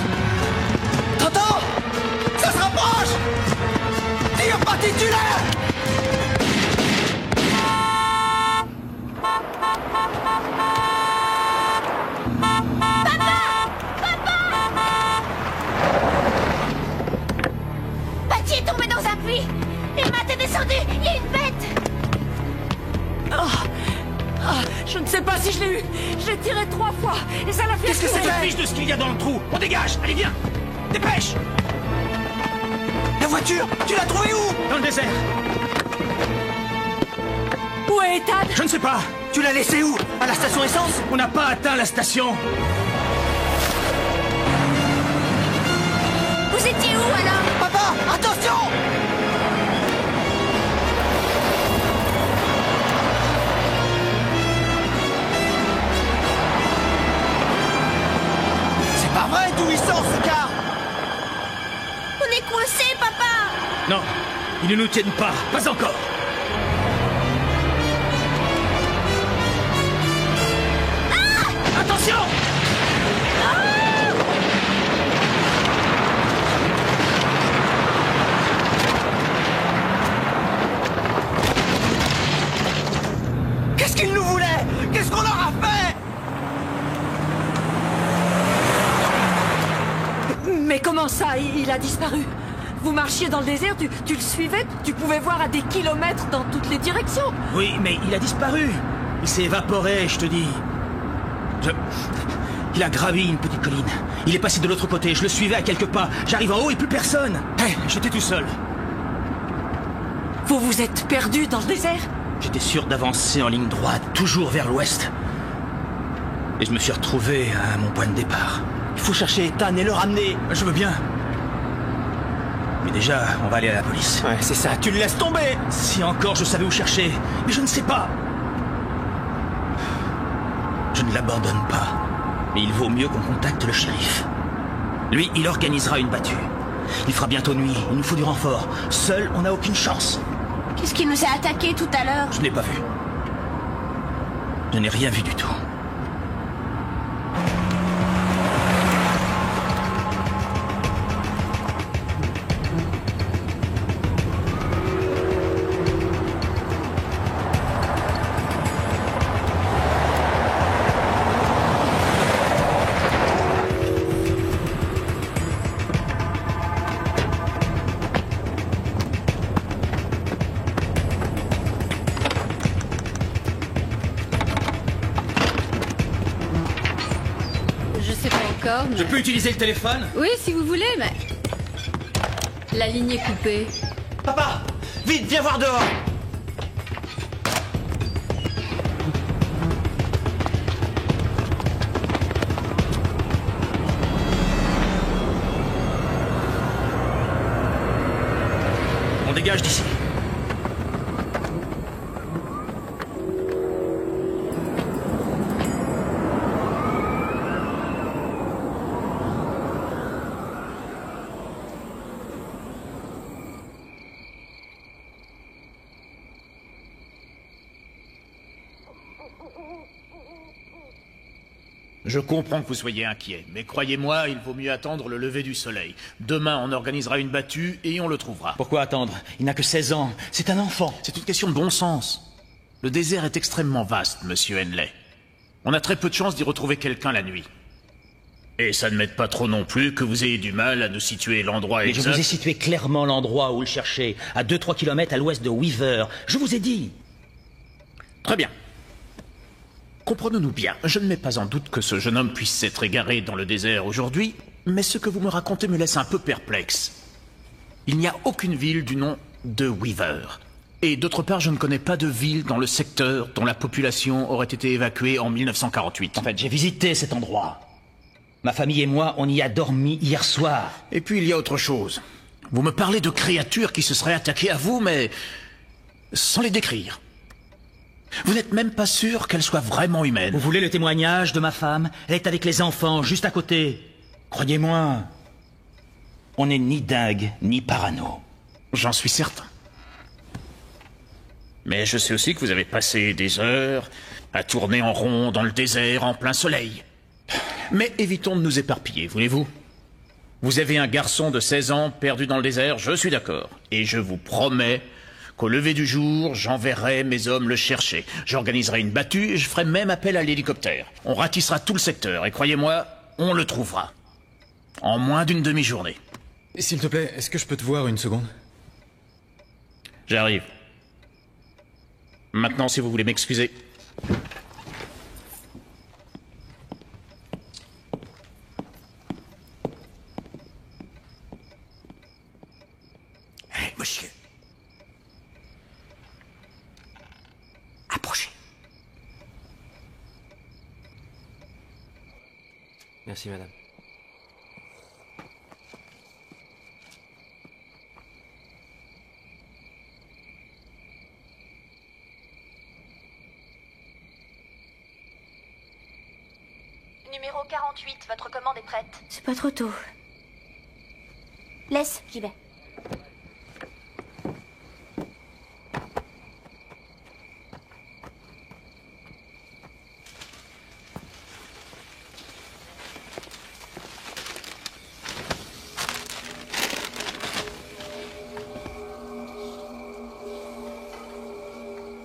T'entends? Ça se rapproche! Tire par titulaire! Patty est tombé dans un puits! Et Matt est descendu! Il y a une bête! Je ne sais pas si je l'ai eu. J'ai tiré 3 fois et ça l'a fait. Qu'est-ce que c'est? exploser. Fiche de ce qu'il y a dans le trou. On dégage. Allez, viens. Dépêche. La voiture, tu l'as trouvée où? Dans le désert. Où est Ethan? Je ne sais pas. Tu l'as laissée où? À la station essence? On n'a pas atteint la station. Vous étiez où alors? Papa, attention! C'est pas vrai, d'où il sort ce car? On est coincés, papa! Non, ils ne nous tiennent pas. Pas encore. Attention! Qu'est-ce qu'ils nous voulaient? Qu'est-ce qu'on leur a fait? Mais comment ça? Il a disparu. Vous marchiez dans le désert, tu le suivais, tu pouvais voir à des kilomètres dans toutes les directions. Oui, mais il a disparu. Il s'est évaporé, je te dis. Il a gravi une petite colline. Il est passé de l'autre côté. Je le suivais à quelques pas. J'arrive en haut et plus personne. Hé, j'étais tout seul. Vous vous êtes perdu dans le désert? J'étais sûr d'avancer en ligne droite, toujours vers l'ouest. Et je me suis retrouvé à mon point de départ. Il faut chercher Ethan et le ramener. Je veux bien. Mais déjà, on va aller à la police. Ouais, c'est ça, tu le laisses tomber. Si encore je savais où chercher. Mais je ne sais pas. Je ne l'abandonne pas. Mais il vaut mieux qu'on contacte le shérif. Lui, il organisera une battue. Il fera bientôt nuit. Il nous faut du renfort. Seul, on n'a aucune chance. Qu'est-ce qui nous a attaqués tout à l'heure? Je n'ai pas vu. Je n'ai rien vu du tout. Mais... Je peux utiliser le téléphone? Oui, si vous voulez, mais... La ligne est coupée. Papa, vite, viens voir dehors. On dégage d'ici. Je comprends que vous soyez inquiet, mais croyez-moi, il vaut mieux attendre le lever du soleil. Demain, on organisera une battue et on le trouvera. Pourquoi attendre? Il n'a que 16 ans. C'est un enfant. C'est une question de bon sens. Le désert est extrêmement vaste, monsieur Henley. On a très peu de chances d'y retrouver quelqu'un la nuit. Et ça ne m'aide pas trop non plus que vous ayez du mal à nous situer l'endroit Mais exact. je vous ai situé clairement l'endroit où le chercher, à 2-3 km à l'ouest de Weaver. Je vous ai dit. Très bien. Comprenons-nous bien, je ne mets pas en doute que ce jeune homme puisse s'être égaré dans le désert aujourd'hui, mais ce que vous me racontez me laisse un peu perplexe. Il n'y a aucune ville du nom de Weaver. Et d'autre part, je ne connais pas de ville dans le secteur dont la population aurait été évacuée en 1948. En fait, j'ai visité cet endroit. Ma famille et moi, on y a dormi hier soir. Et puis il y a autre chose. Vous me parlez de créatures qui se seraient attaquées à vous, mais sans les décrire. Vous n'êtes même pas sûr qu'elles soient vraiment humaines. Vous voulez le témoignage de ma femme? Elle est avec les enfants, juste à côté. Croyez-moi, on n'est ni dingue, ni parano. J'en suis certain. Mais je sais aussi que vous avez passé des heures à tourner en rond dans le désert en plein soleil. Mais évitons de nous éparpiller, voulez-vous? Vous avez un garçon de 16 ans perdu dans le désert, je suis d'accord. Et je vous promets qu'au lever du jour, j'enverrai mes hommes le chercher. J'organiserai une battue et je ferai même appel à l'hélicoptère. On ratissera tout le secteur et croyez-moi, on le trouvera. En moins d'une demi-journée. S'il te plaît, est-ce que je peux te voir une seconde? J'arrive. Maintenant, si vous voulez m'excuser. Hé, monsieur. Approchez. Merci, madame. Numéro 48, votre commande est prête. C'est pas trop tôt. Laisse, j'y vais.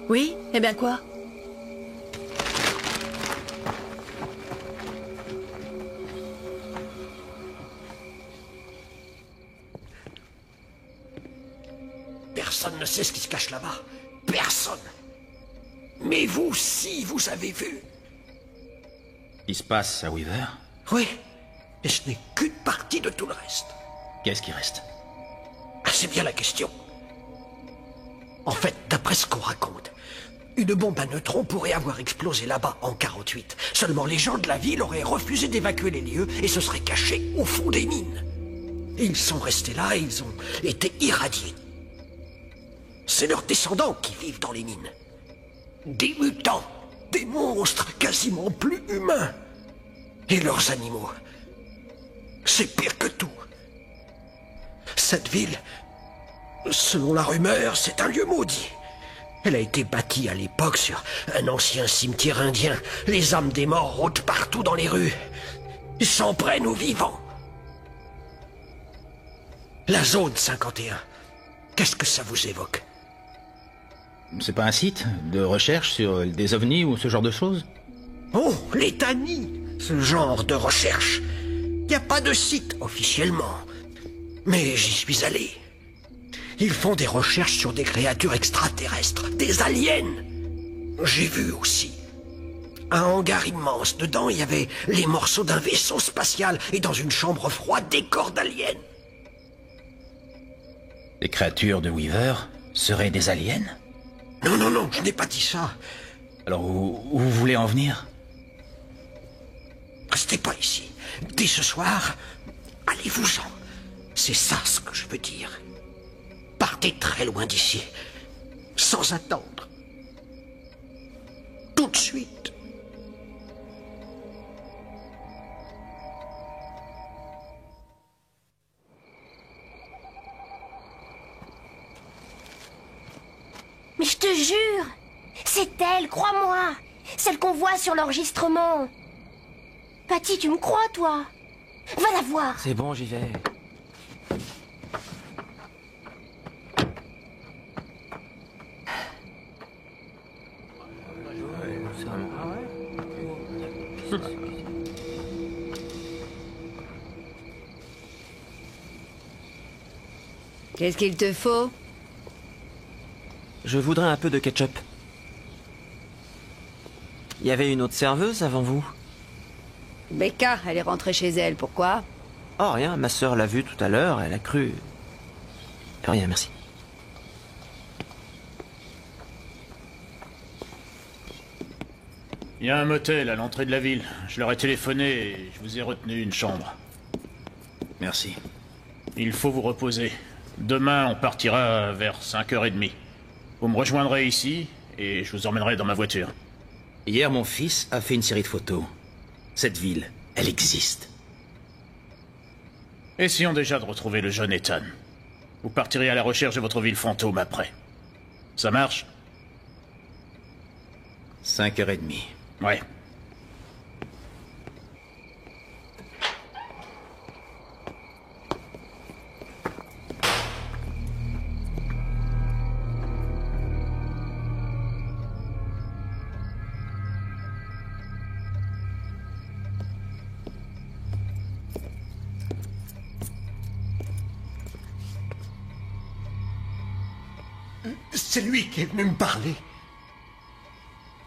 Oui? Eh bien quoi? Personne ne sait ce qui se cache là-bas. Personne. Mais vous, si, vous avez vu. Il se passe à Weaver? Oui. Et ce n'est qu'une partie de tout le reste. Qu'est-ce qui reste? Ah, c'est bien la question. En fait, d'après ce qu'on raconte, une bombe à neutrons pourrait avoir explosé là-bas en 48. Seulement les gens de la ville auraient refusé d'évacuer les lieux et se seraient cachés au fond des mines. Et ils sont restés là et ils ont été irradiés. C'est leurs descendants qui vivent dans les mines. Des mutants, des monstres quasiment plus humains. Et leurs animaux. C'est pire que tout. Cette ville, selon la rumeur, c'est un lieu maudit. Elle a été bâtie à l'époque sur un ancien cimetière indien. Les âmes des morts rôdent partout dans les rues. Ils s'en prennent aux vivants. La zone 51, qu'est-ce que ça vous évoque? C'est pas un site de recherche sur des ovnis ou ce genre de choses? Oh, l'étanie, ce genre de recherche. Il n'y a pas de site officiellement. Mais j'y suis allé. Ils font des recherches sur des créatures extraterrestres, des aliens. J'ai vu aussi. Un hangar immense. Dedans, il y avait les morceaux d'un vaisseau spatial et dans une chambre froide, des corps d'aliens. Les créatures de Weaver seraient des aliens? Non, non, non, je n'ai pas dit ça. Alors où vous voulez en venir? Restez pas ici. Dès ce soir, allez-vous-en. C'est ça ce que je veux dire. Partez très loin d'ici. Sans attendre. Tout de suite. Mais je te jure, c'est elle, crois-moi. Celle qu'on voit sur l'enregistrement. Patty, tu me crois, toi? Va la voir. C'est bon, j'y vais. Qu'est-ce qu'il te faut? Je voudrais un peu de ketchup. Il y avait une autre serveuse avant vous? Becca, elle est rentrée chez elle, pourquoi? Oh, rien, ma sœur l'a vue tout à l'heure, elle a cru... Rien, merci. Il y a un motel à l'entrée de la ville. Je leur ai téléphoné et je vous ai retenu une chambre. Merci. Il faut vous reposer. Demain, on partira vers 5h30. Vous me rejoindrez ici et je vous emmènerai dans ma voiture. Hier, mon fils a fait une série de photos. Cette ville, elle existe. Essayons déjà de retrouver le jeune Ethan. Vous partirez à la recherche de votre ville fantôme après. Ça marche? 5h30. Ouais. C'est lui qui est venu me parler.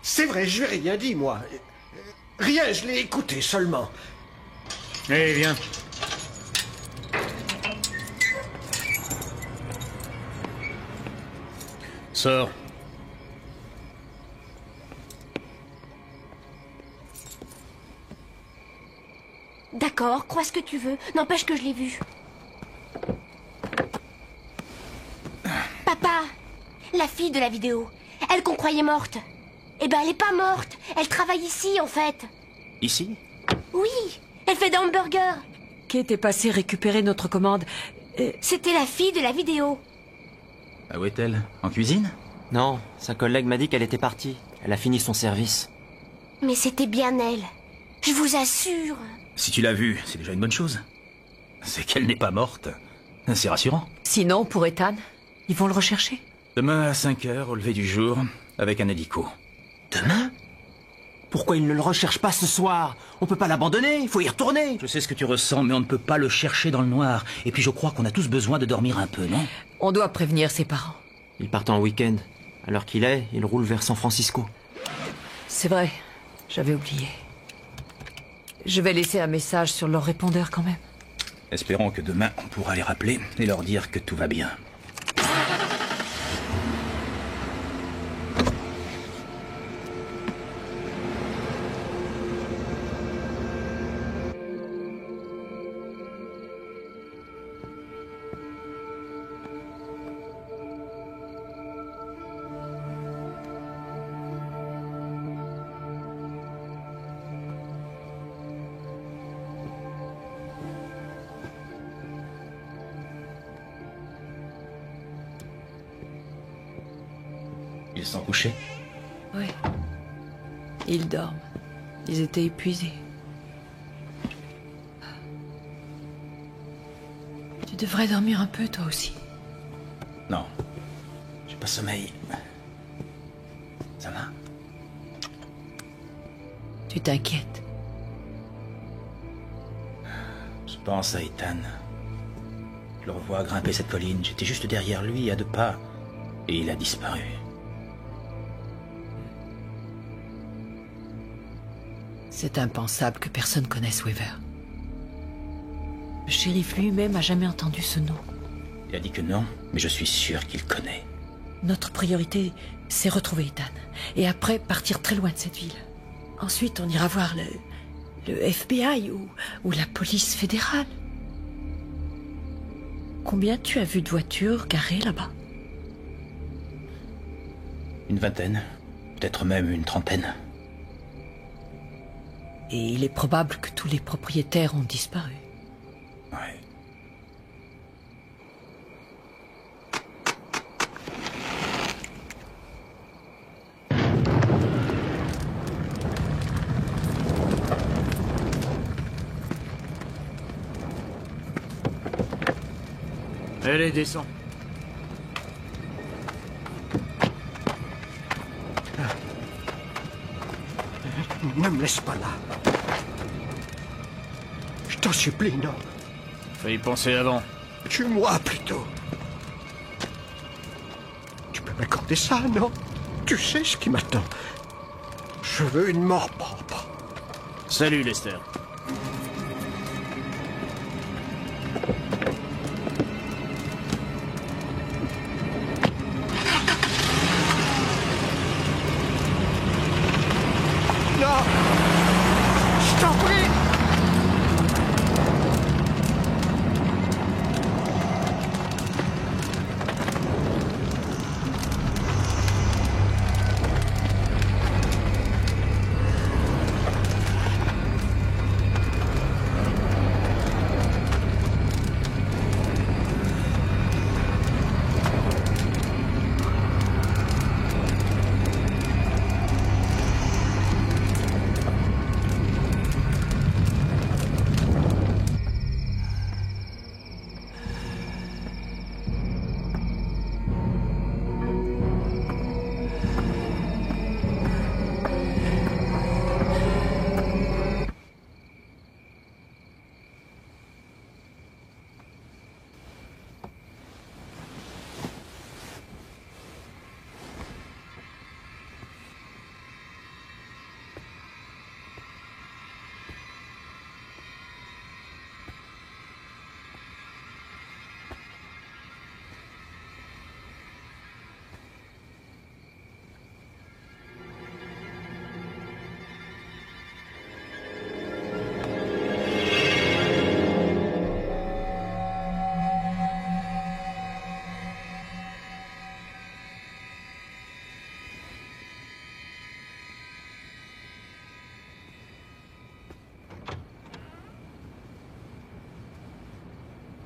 C'est vrai, je lui ai rien dit, moi. Rien, je l'ai écouté seulement. Eh, viens. Sors. D'accord, crois ce que tu veux. N'empêche que je l'ai vu. Papa, la fille de la vidéo, elle qu'on croyait morte. Eh ben, elle est pas morte. Elle travaille ici, en fait. Ici? Oui, elle fait des hamburgers. Kate est passée récupérer notre commande. C'était la fille de la vidéo. Ah, où est-elle? En cuisine? Non, sa collègue m'a dit qu'elle était partie. Elle a fini son service. Mais c'était bien elle. Je vous assure. Si tu l'as vue, c'est déjà une bonne chose. C'est qu'elle n'est pas morte. C'est rassurant. Sinon, pour Ethan, ils vont le rechercher. Demain à 5h, au lever du jour, avec un hélico. Demain? Pourquoi il ne le recherche pas ce soir? On peut pas l'abandonner, il faut y retourner. Je sais ce que tu ressens, mais on ne peut pas le chercher dans le noir. Et puis je crois qu'on a tous besoin de dormir un peu, non? On doit prévenir ses parents. Ils partent en week-end. À l'heure qu'il est, ils roulent vers San Francisco. C'est vrai, j'avais oublié. Je vais laisser un message sur leur répondeur quand même. Espérons que demain, on pourra les rappeler et leur dire que tout va bien. Ils sont couchés? Oui. Ils dorment. Ils étaient épuisés. Tu devrais dormir un peu, toi aussi. Non. J'ai pas sommeil. Ça va? Tu t'inquiètes. Je pense à Ethan. Je le revois grimper cette colline. J'étais juste derrière lui, à 2 pas. Et il a disparu. C'est impensable que personne connaisse Weaver. Le shérif lui-même a jamais entendu ce nom. Il a dit que non, mais je suis sûr qu'il connaît. Notre priorité, c'est retrouver Ethan. Et après, partir très loin de cette ville. Ensuite, on ira voir le FBI ou la police fédérale. Combien tu as vu de voitures garées là-bas? Une vingtaine, peut-être même une trentaine. Et il est probable que tous les propriétaires ont disparu. Ouais. Allez, descends. Ne me laisse pas là. Je t'en supplie, non. Faut y penser avant. Tue-moi plutôt. Tu peux m'accorder ça, non? Tu sais ce qui m'attend. Je veux une mort propre. Salut, Lester. Non! Je t'en prie!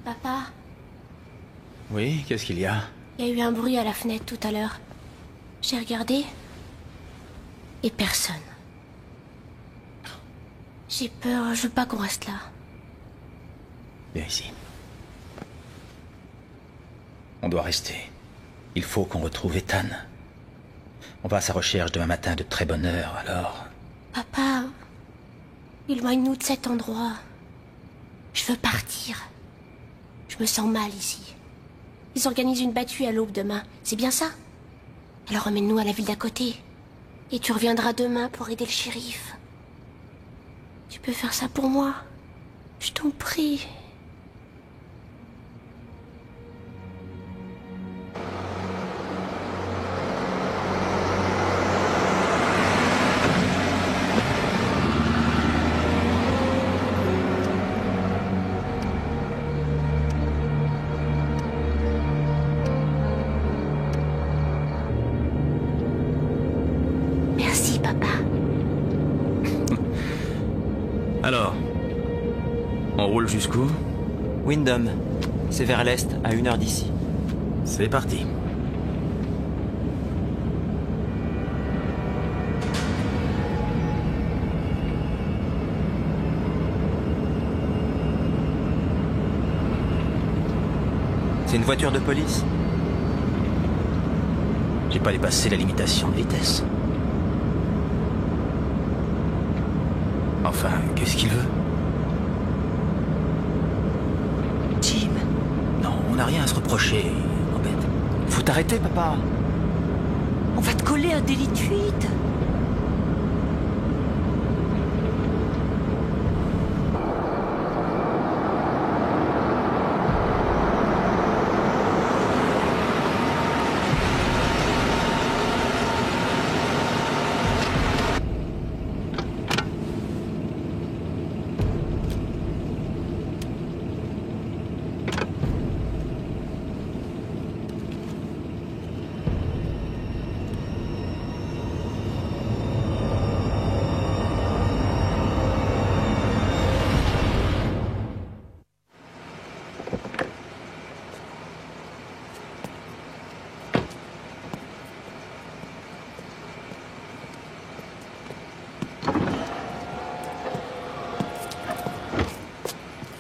Papa, Oui, qu'est-ce qu'il y a? il y a eu un bruit à la fenêtre tout à l'heure. J'ai regardé. Et personne. J'ai peur, je veux pas qu'on reste là. Viens ici. On doit rester. Il faut qu'on retrouve Ethan. On va à sa recherche demain matin de très bonne heure, alors... Papa, éloigne-nous de cet endroit. Je veux partir. Je me sens mal ici. Ils organisent une battue à l'aube demain, c'est bien ça? Alors emmène-nous à la ville d'à côté. Et tu reviendras demain pour aider le shérif. Tu peux faire ça pour moi? Je t'en prie. Merci, papa. Alors, on roule jusqu'où? Windham. C'est vers l'est, à 1 heure d'ici. C'est parti. C'est une voiture de police. J'ai pas dépassé la limitation de vitesse. Enfin, qu'est-ce qu'il veut? Jim. Non, on n'a rien à se reprocher, embête. Faut t'arrêter, papa. On va te coller un délit de fuite.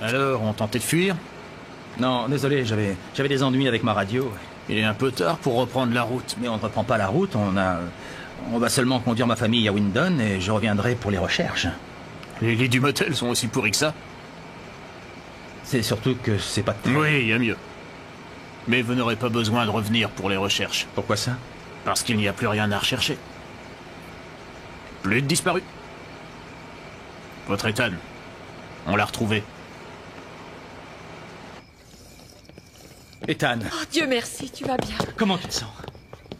Alors, on tentait de fuir? Non, désolé, j'avais des ennuis avec ma radio. Il est un peu tard pour reprendre la route. Mais on ne reprend pas la route, on On va seulement conduire ma famille à Windon et je reviendrai pour les recherches. Les lits du motel sont aussi pourris que ça? C'est surtout que c'est pas... Oui, il y a mieux. Mais vous n'aurez pas besoin de revenir pour les recherches. Pourquoi ça? Parce qu'il n'y a plus rien à rechercher. Plus de disparus. Votre Ethan, on l'a retrouvé. Ethan. Oh, Dieu merci, tu vas bien. Comment tu te sens?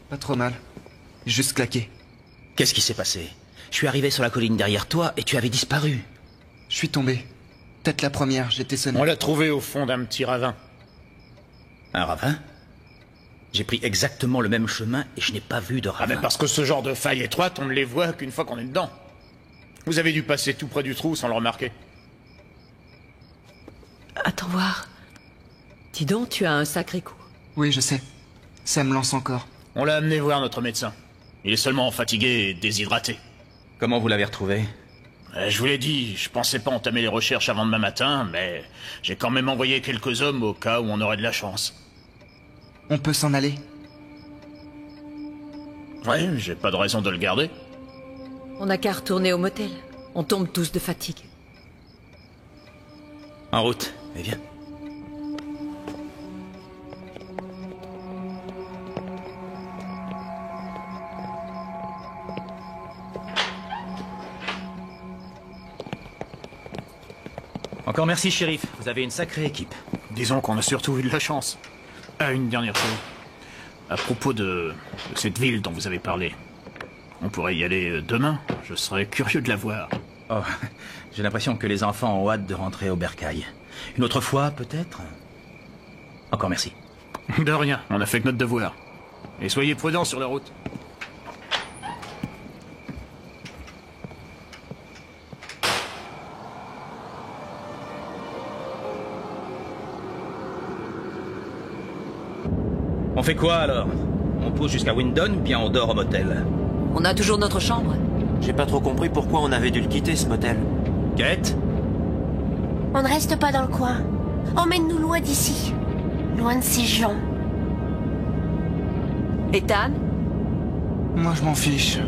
Pas trop mal. Juste claqué. Qu'est-ce qui s'est passé? Je suis arrivé sur la colline derrière toi et tu avais disparu. Je suis tombé. Peut-être la première, j'étais sonné. On l'a trouvé au fond d'un petit ravin. Un ravin? J'ai pris exactement le même chemin et je n'ai pas vu de ravin. Ah mais parce que ce genre de faille étroite, on ne les voit qu'une fois qu'on est dedans. Vous avez dû passer tout près du trou sans le remarquer. Attends voir. Dis donc, tu as un sacré coup. Oui, je sais. Ça me lance encore. On l'a amené voir notre médecin. Il est seulement fatigué et déshydraté. Comment vous l'avez retrouvé? Je vous l'ai dit, je pensais pas entamer les recherches avant demain matin, mais j'ai quand même envoyé quelques hommes au cas où on aurait de la chance. On peut s'en aller? Ouais, j'ai pas de raison de le garder. On n'a qu'à retourner au motel. On tombe tous de fatigue. En route, mais viens. Encore merci, shérif. Vous avez une sacrée équipe. Disons qu'on a surtout eu de la chance. Ah, une dernière chose. À propos de cette ville dont vous avez parlé. On pourrait y aller demain. Je serais curieux de la voir. Oh, j'ai l'impression que les enfants ont hâte de rentrer au bercail. Une autre fois, peut-être? Encore merci. De rien, on a fait que notre devoir. Et soyez prudents sur la route. On fait quoi alors? On pousse jusqu'à Windon ou bien on dort au motel? On a toujours notre chambre. J'ai pas trop compris pourquoi on avait dû le quitter, ce motel. Kate? On ne reste pas dans le coin. Emmène-nous loin d'ici. Loin de ces gens. Ethan? Moi, je m'en fiche.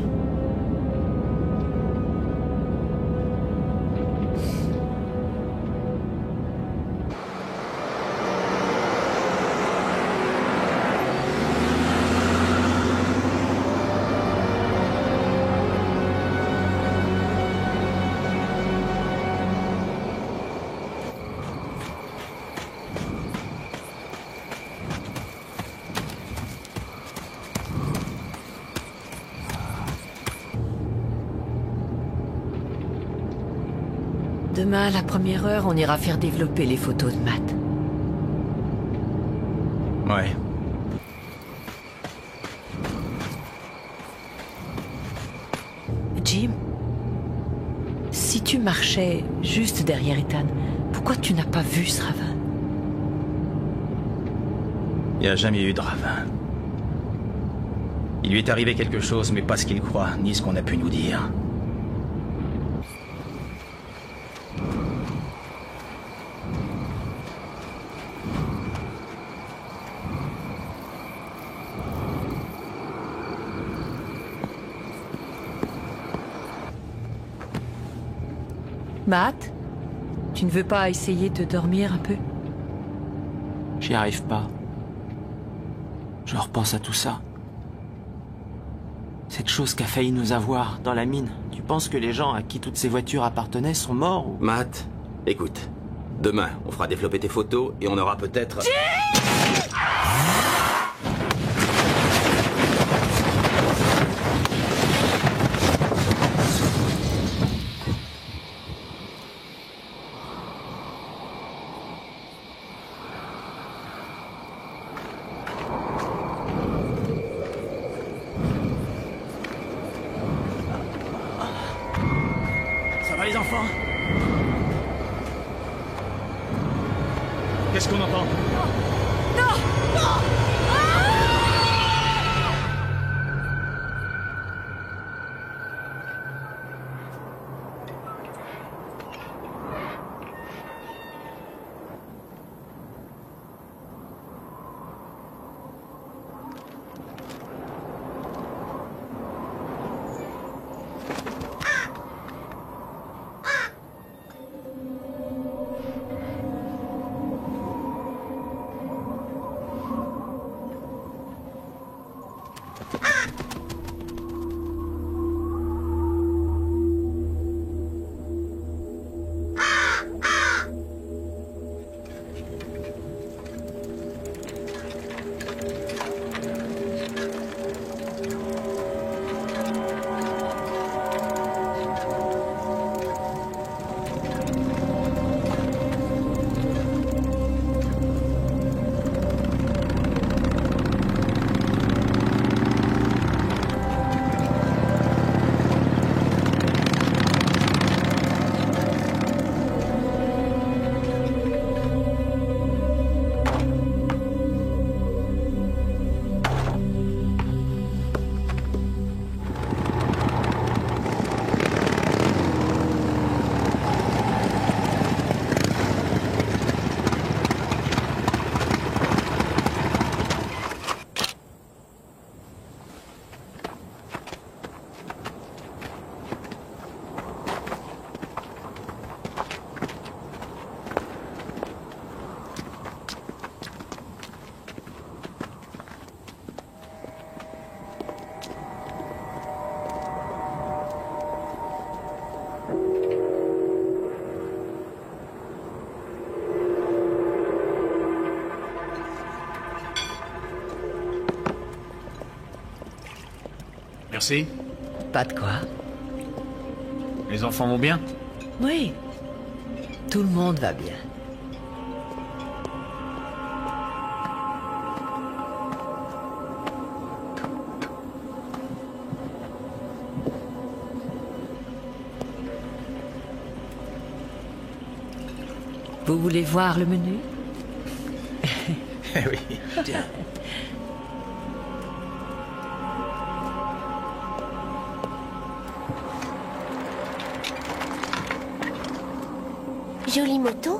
Demain, à la première heure, on ira faire développer les photos de Matt. Ouais. Jim, si tu marchais juste derrière Ethan, pourquoi tu n'as pas vu ce ravin? Il n'y a jamais eu de ravin. Il lui est arrivé quelque chose, mais pas ce qu'il croit, ni ce qu'on a pu nous dire. Matt, tu ne veux pas essayer de dormir un peu? J'y arrive pas. Je repense à tout ça. Cette chose qu'a failli nous avoir dans la mine. Tu penses que les gens à qui toutes ces voitures appartenaient sont morts ou... Matt, écoute. Demain, on fera développer tes photos et on aura peut-être... Ça va les enfants? Qu'est-ce qu'on entend? Non! Non! Merci. Pas de quoi. Les enfants vont bien? Oui. Tout le monde va bien. Vous voulez voir le menu? Eh oui. Tiens. Jolie moto.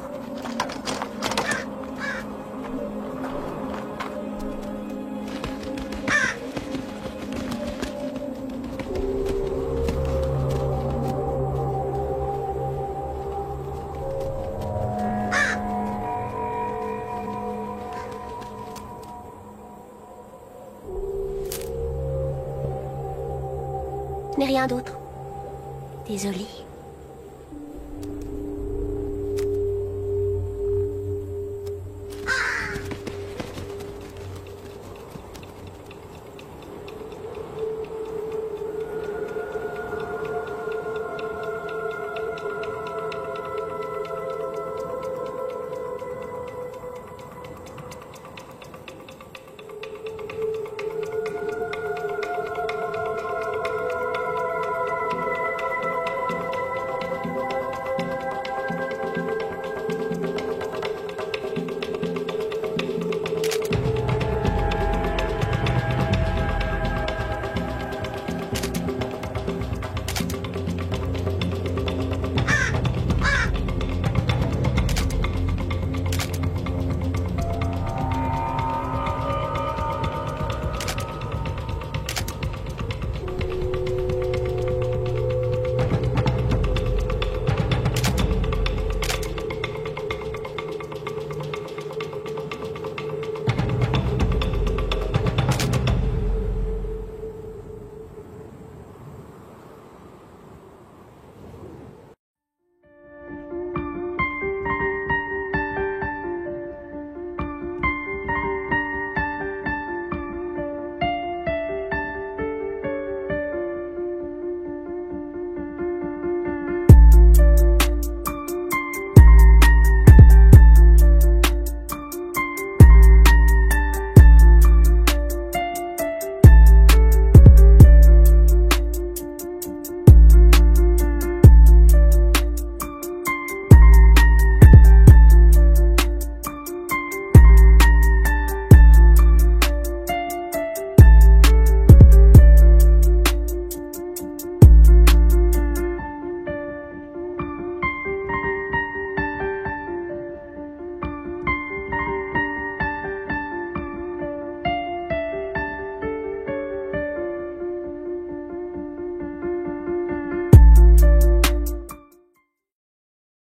Je n'ai rien d'autre. Désolée.